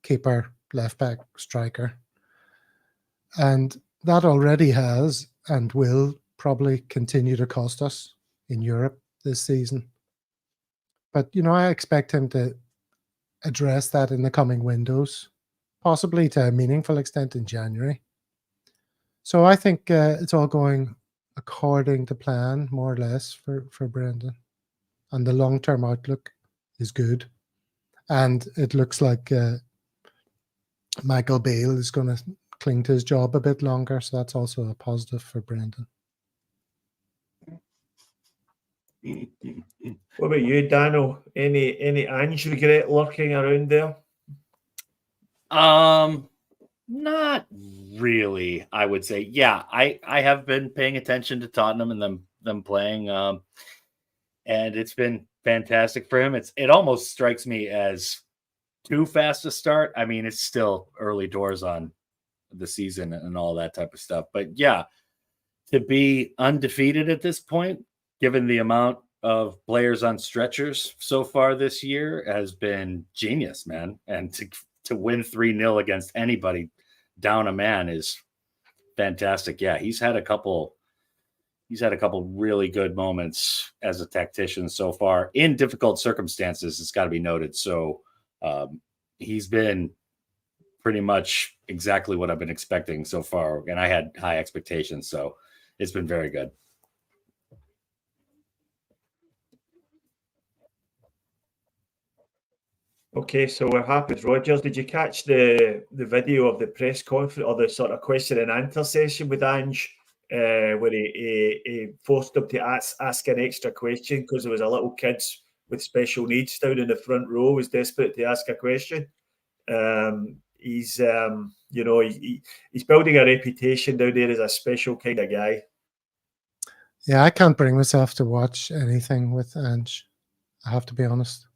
Keeper, left back, striker. And that already has and will probably continue to cost us in Europe this season. But, I expect him to address that in the coming windows, possibly to a meaningful extent in January. So I think it's all going according to plan, more or less, for Brendan. And the long-term outlook is good. And it looks like Michael Beale is going to cling to his job a bit longer. So that's also a positive for Brendan. What about you, Dano? Any Ange regret lurking around there? Not really, I would say. Yeah, I have been paying attention to Tottenham and them playing, and it's been fantastic for him. It almost strikes me as too fast a start. I mean, it's still early doors on the season and all that type of stuff. But yeah, to be undefeated at this point, given the amount of players on stretchers so far this year, has been genius, man. And to win 3-0 against anybody down a man is fantastic. Yeah, he's had a couple really good moments as a tactician so far in difficult circumstances. It's got to be noted. So he's been pretty much exactly what I've been expecting so far. And I had high expectations. So it's been very good. Okay, so we're happy with Rodgers. Did you catch the video of the press conference or the sort of question and answer session with Ange, where he forced him to ask an extra question because there was a little kid with special needs down in the front row was desperate to ask a question. He's he's building a reputation down there as a special kind of guy. Yeah, I can't bring myself to watch anything with Ange. I have to be honest.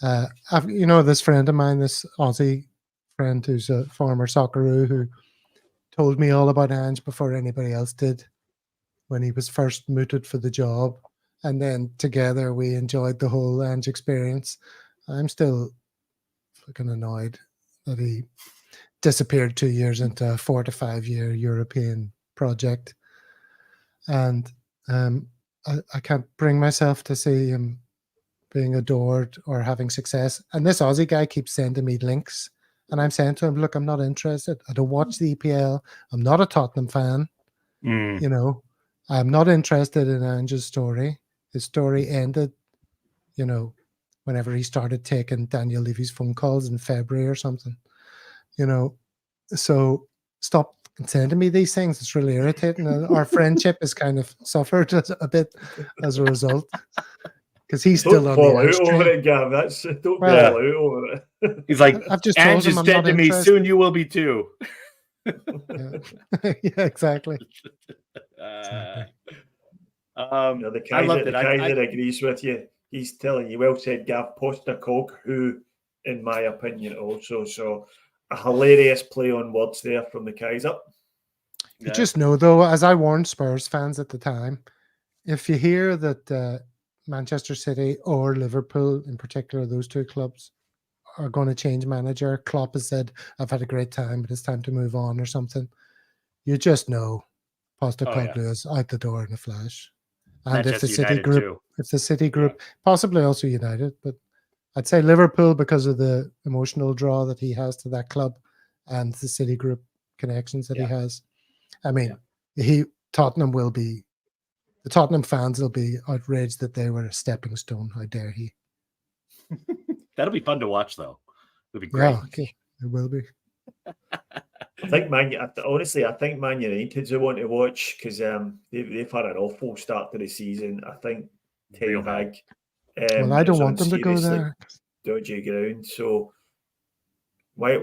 This friend of mine, this Aussie friend who's a former Socceroo, who told me all about Ange before anybody else did when he was first mooted for the job. And then together we enjoyed the whole Ange experience. I'm still fucking annoyed that he disappeared 2 years into a 4 to 5 year European project. And I can't bring myself to see him being adored or having success. And this Aussie guy keeps sending me links. And I'm saying to him, look, I'm not interested. I don't watch the EPL. I'm not a Tottenham fan. I'm not interested in Ange's story. His story ended, whenever he started taking Daniel Levy's phone calls in February or something. So stop sending me these things. It's really irritating. Our friendship has kind of suffered a bit as a result. Because he's still on fall the out over it, Gav. Don't fall out over it. He's like, I've just Ange told him is I'm dead not to me. interested. Soon you will be too. Yeah, exactly. The I loved it. Kaiser agrees with you. He's telling you, well said, Gav Postecoglou, who, in my opinion, also. So a hilarious play on words there from the Kaiser. You just know, though, as I warned Spurs fans at the time, if you hear that Manchester City or Liverpool, in particular, those two clubs, are going to change manager, Klopp has said, I've had a great time, but it's time to move on or something. You just know Postecoglou is out the door in a flash. And Manchester if the City group, possibly also United, but I'd say Liverpool because of the emotional draw that he has to that club and the City group connections that he has. I mean, Tottenham will be, the Tottenham fans will be outraged that they were a stepping stone. How dare he? That'll be fun to watch, though. It'll be great. Yeah, okay. It will be. I think Man United's the one to watch because they've had an awful start to the season. I think Ten Hag. Well, I don't want them to go there. Dodgy ground. So why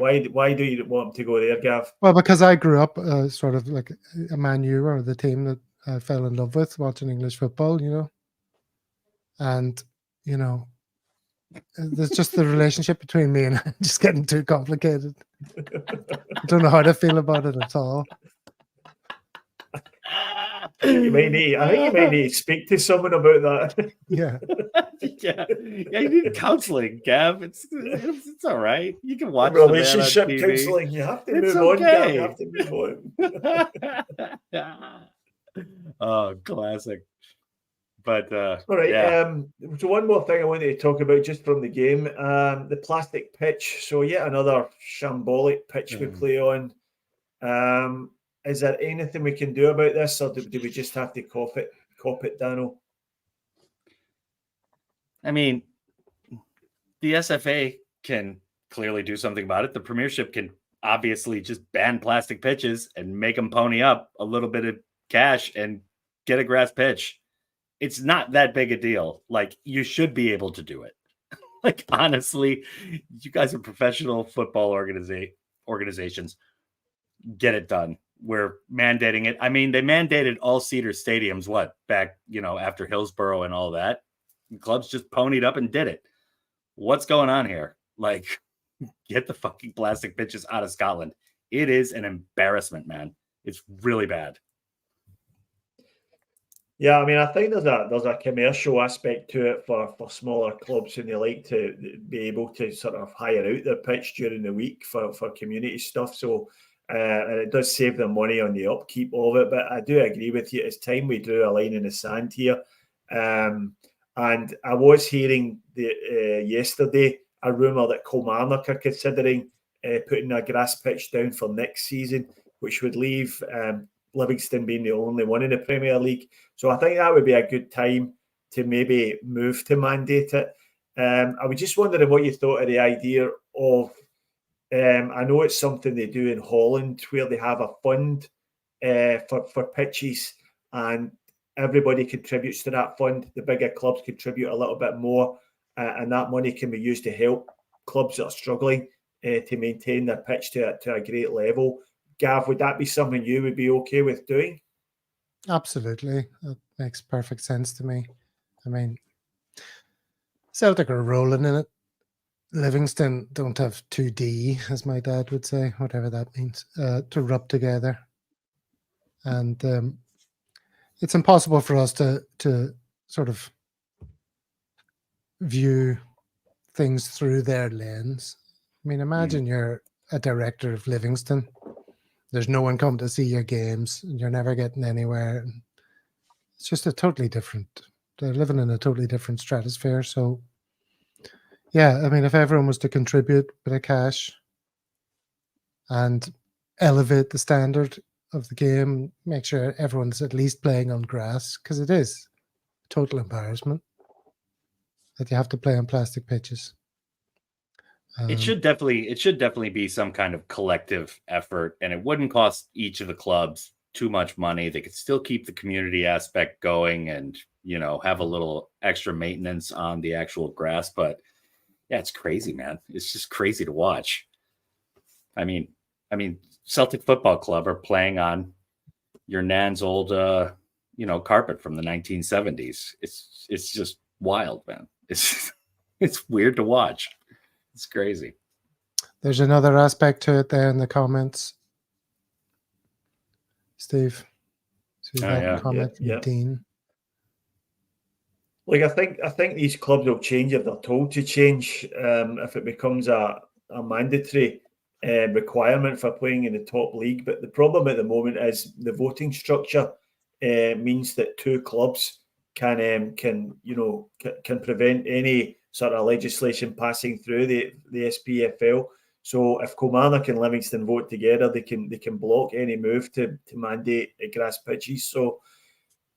do you want them to go there, Gav? Well, because I grew up sort of like a Man U or the team that I fell in love with watching English football, and there's just the relationship between me and just getting too complicated. I don't know how to feel about it at all. I think you might need to speak to someone about that. Yeah. You need counseling, Gav. It's all right. You can watch relationship the man on TV. counseling. You have to move on, Gav. You have to move on. Oh, classic. But All right. yeah. So one more thing I wanted to talk about just from the game, the plastic pitch. So yet another shambolic pitch we play on. Is there anything we can do about this, or do we just have to cop it, Daniel? I mean, the SFA can clearly do something about it. The Premiership can obviously just ban plastic pitches and make them pony up a little bit of cash and get a grass pitch. It's not that big a deal. Like, you should be able to do it. Like, honestly, you guys are professional football organizations. Get it done. We're mandating it. I mean, they mandated all cedar stadiums, back, after Hillsborough and all that. The clubs just ponied up and did it. What's going on here? Like, get the fucking plastic pitches out of Scotland. It is an embarrassment, man. It's really bad. Yeah, I mean, I think there's a commercial aspect to it for smaller clubs, and they like to be able to sort of hire out their pitch during the week for community stuff. So, and it does save them money on the upkeep of it. But I do agree with you. It's time we drew a line in the sand here. And I was hearing yesterday a rumour that Kilmarnock are considering putting a grass pitch down for next season, which would leave Livingston being the only one in the Premier League. So I think that would be a good time to maybe move to mandate it. I was just wondering what you thought of the idea of, I know it's something they do in Holland where they have a fund for pitches, and everybody contributes to that fund. The bigger clubs contribute a little bit more, and that money can be used to help clubs that are struggling to maintain their pitch to a great level. Gav, would that be something you would be okay with doing? Absolutely. That makes perfect sense to me. I mean, Celtic are rolling in it. Livingston don't have 2D, as my dad would say, whatever that means, to rub together. And it's impossible for us to sort of view things through their lens. I mean, imagine you're a director of Livingston. There's no one come to see your games, and you're never getting anywhere. It's just they're living in a totally different stratosphere. So, yeah, I mean, if everyone was to contribute a bit of cash and elevate the standard of the game, make sure everyone's at least playing on grass, because it is a total embarrassment that you have to play on plastic pitches. It should definitely be some kind of collective effort, and it wouldn't cost each of the clubs too much money. They could still keep the community aspect going and, have a little extra maintenance on the actual grass. But yeah, it's crazy, man. It's just crazy to watch. I mean, Celtic Football Club are playing on your nan's old, carpet from the 1970s. It's just wild, man. It's weird to watch. It's crazy. There's another aspect to it there in the comments. Steve. See that comment from Dean. Like, I think these clubs will change if they're told to change. If it becomes a mandatory requirement for playing in the top league. But the problem at the moment is the voting structure means that two clubs can prevent any sort of legislation passing through the SPFL. So if Kilmarnock and Livingston vote together, they can block any move to mandate grass pitches. So,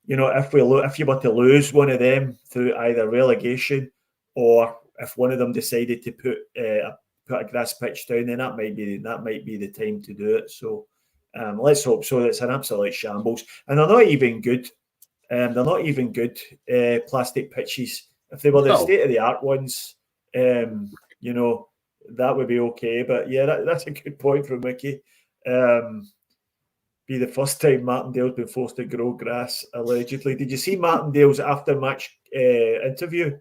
if you were to lose one of them through either relegation, or if one of them decided to put a grass pitch down, then that might be the time to do it. So let's hope so. It's an absolute shambles, and they're not even good. Plastic pitches. If they were the state-of-the-art ones, that would be okay. But yeah, that's a good point from Mickey. Be the first time Martindale's been forced to grow grass, allegedly. Did you see Martindale's after-match interview?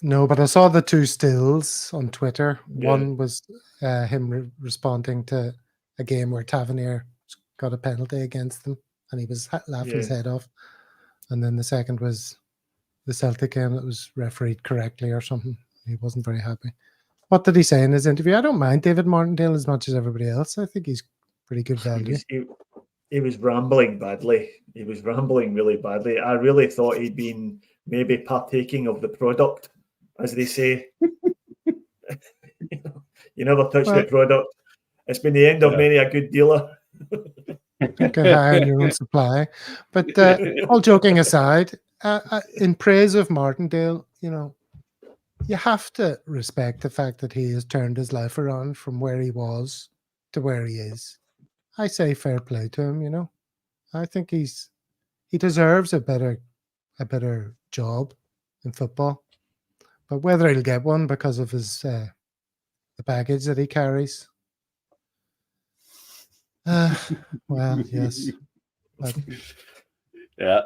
No, but I saw the two stills on Twitter. Yeah. One was him responding to a game where Tavernier got a penalty against them, and he was laughing his head off. And then the second was the Celtic game that was refereed correctly or something. He wasn't very happy. What did he say in his interview? I don't mind David Martindale as much as everybody else. I think he's pretty good value. he was rambling badly. He was rambling really badly. I really thought he'd been maybe partaking of the product, as they say. You never touch the product. It's been the end of many a good dealer. You can hire your own supply. But all joking aside, in praise of Martindale, you have to respect the fact that he has turned his life around from where he was to where he is. I say fair play to him. I think he deserves a better job in football. But whether he'll get one because of his the baggage that he carries, well, yes. But yeah.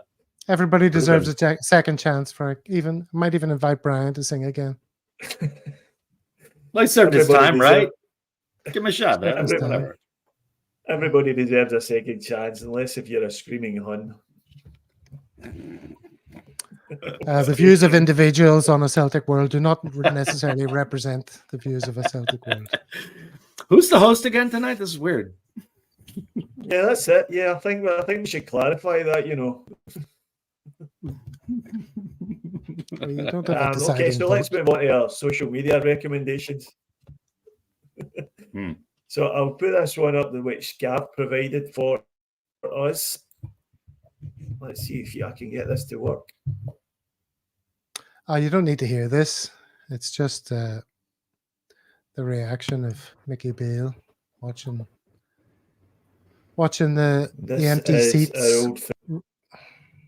Everybody deserves a second chance for it. Might even invite Brian to sing again. Well, he served his time, right? Give him a shot, man. Whatever. Everybody deserves a second chance, unless if you're a screaming Hun. The views of individuals on a Celtic world do not necessarily represent the views of a Celtic world. Who's the host again tonight? This is weird. Yeah, that's it. Yeah, I think we should clarify that. Okay, so let's move on to our social media recommendations. So I'll put this one up, which Gav provided for us. Let's see if I can get this to work. You don't need to hear this. It's just the reaction of Mickey Beale watching the empty seats.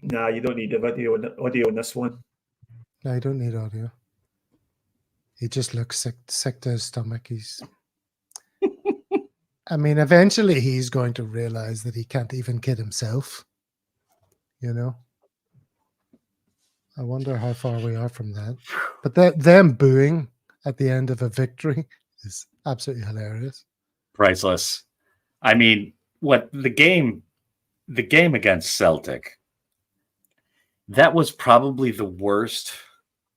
Nah, you don't need the audio on this one. No, you don't need audio. He just looks sick to his stomach. Eventually he's going to realize that he can't even kid himself. I wonder how far we are from that. But them booing at the end of a victory is absolutely hilarious. Priceless. What the game against Celtic, that was probably the worst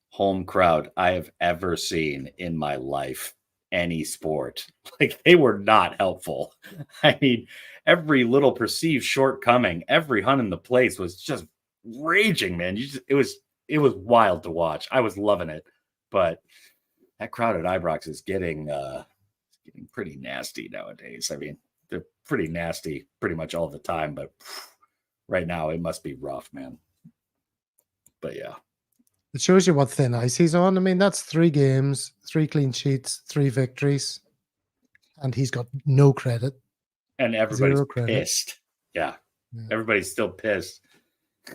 home crowd I have ever seen in my life. Any sport. They were not helpful. Every little perceived shortcoming, every Hun in the place was just raging, man. It was wild to watch. I was loving it. But that crowd at Ibrox is getting pretty nasty nowadays. They're pretty nasty pretty much all the time, but right now it must be rough, man. But yeah. It shows you what thin ice he's on. That's 3 games, 3 clean sheets, 3 victories, and he's got no credit. And everybody's pissed. Yeah. Everybody's still pissed.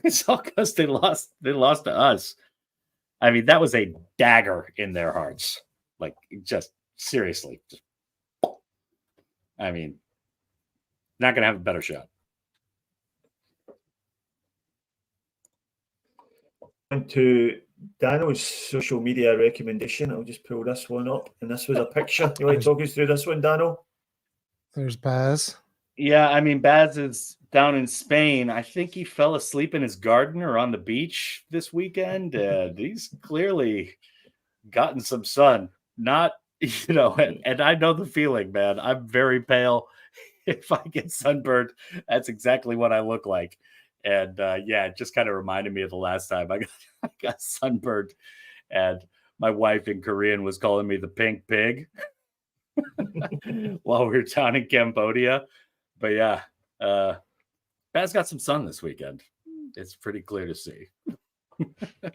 It's all because they lost to us. That was a dagger in their hearts. Just seriously. Not going to have a better shot. To Dano's social media recommendation, I'll just pull this one up, and this was a picture. You want to talk us through this one, Dano? There's Baz. Yeah, Baz is down in Spain. I think he fell asleep in his garden or on the beach this weekend. He's clearly gotten some sun. Not, and I know the feeling, man. I'm very pale. If I get sunburned, that's exactly what I look like. And it just kind of reminded me of the last time I got sunburned, and my wife in Korean was calling me the pink pig while we were down in Cambodia. But yeah, Baz got some sun this weekend. It's pretty clear to see.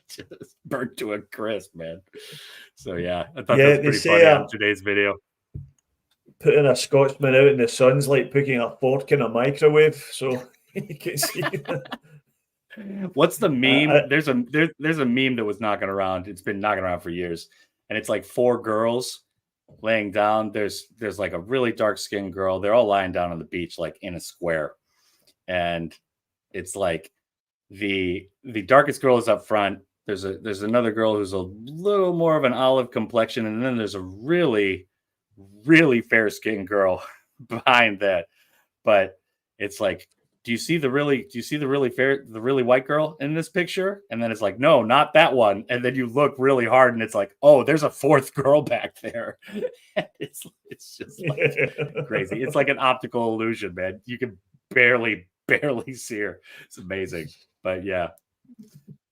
Just burnt to a crisp, man. So yeah, I thought that was pretty funny on today's video. Putting a Scotsman out in the sun's like putting a fork in a microwave. So. You can see. What's the meme? There's a meme that was knocking around. It's been knocking around for years, and it's 4 girls laying down. There's a really dark skinned girl. They're all lying down on the beach, in a square, and it's the darkest girl is up front. There's another girl who's a little more of an olive complexion, and then there's a really, really fair skinned girl behind that. But it's do you see the really white girl in this picture? And then it's no, not that one. And then you look really hard and it's oh, there's a 4th girl back there. It's just crazy. It's like an optical illusion, man. You can barely see her. It's amazing. But yeah,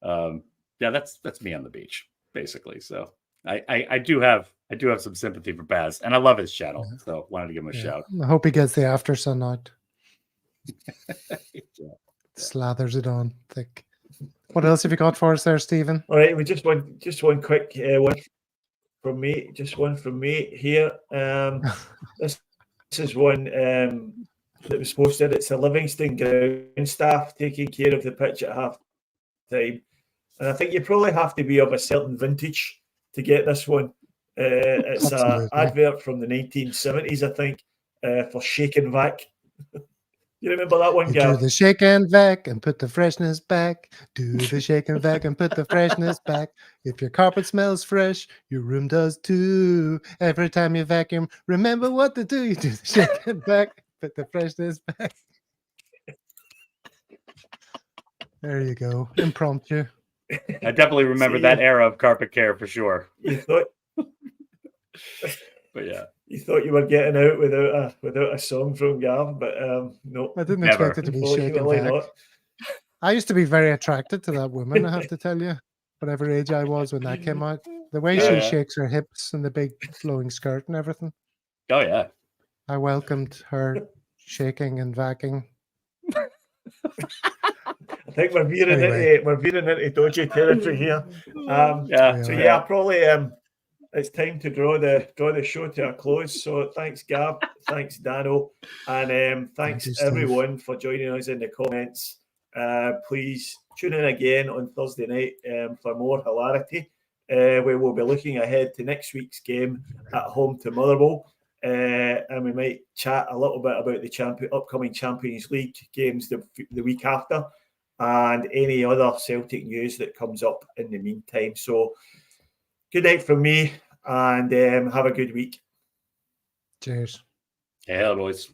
that's me on the beach basically. So I do have some sympathy for Baz, and I love his channel, so wanted to give him a shout. I hope he gets the after sun out. Yeah. Slathers it on thick. What else have you got for us there, Stephen? All right, we just one quick one from me. Just one from me here. This is one that was posted. It's a Livingston ground staff taking care of the pitch at half time, and I think you probably have to be of a certain vintage to get this one. It's an advert from the 1970s, I think, for Shake and Vac. You remember that one, Gav? Do the shake and vac and put the freshness back. Do the shake and vac and put the freshness back. If your carpet smells fresh, your room does too. Every time you vacuum, remember what to do. You do the shake and vac, put the freshness back. There you go. Impromptu. I definitely remember that era of carpet care for sure. You thought, but yeah, you thought you were getting out without a song from Gav, but no, I didn't Never. expect it to be shake and unfortunately vac. not. I used to be very attracted to that woman, I have to tell you. Whatever age I was when that came out. The way she shakes her hips and the big flowing skirt and everything. oh yeah. I welcomed her shaking and vacking. I think we're veering into dodgy territory here. Yeah. So yeah, probably it's time to draw the show to a close. So thanks, Gav, thanks, Dano, and thanks Thank you, Steve. everyone for joining us in the comments. Please tune in again on Thursday night for more hilarity. We will be looking ahead to next week's game at home to Motherwell. And we might chat a little bit about the upcoming Champions League games the week after, and any other Celtic news that comes up in the meantime. So good night from me, and have a good week. Cheers. Yeah, boys.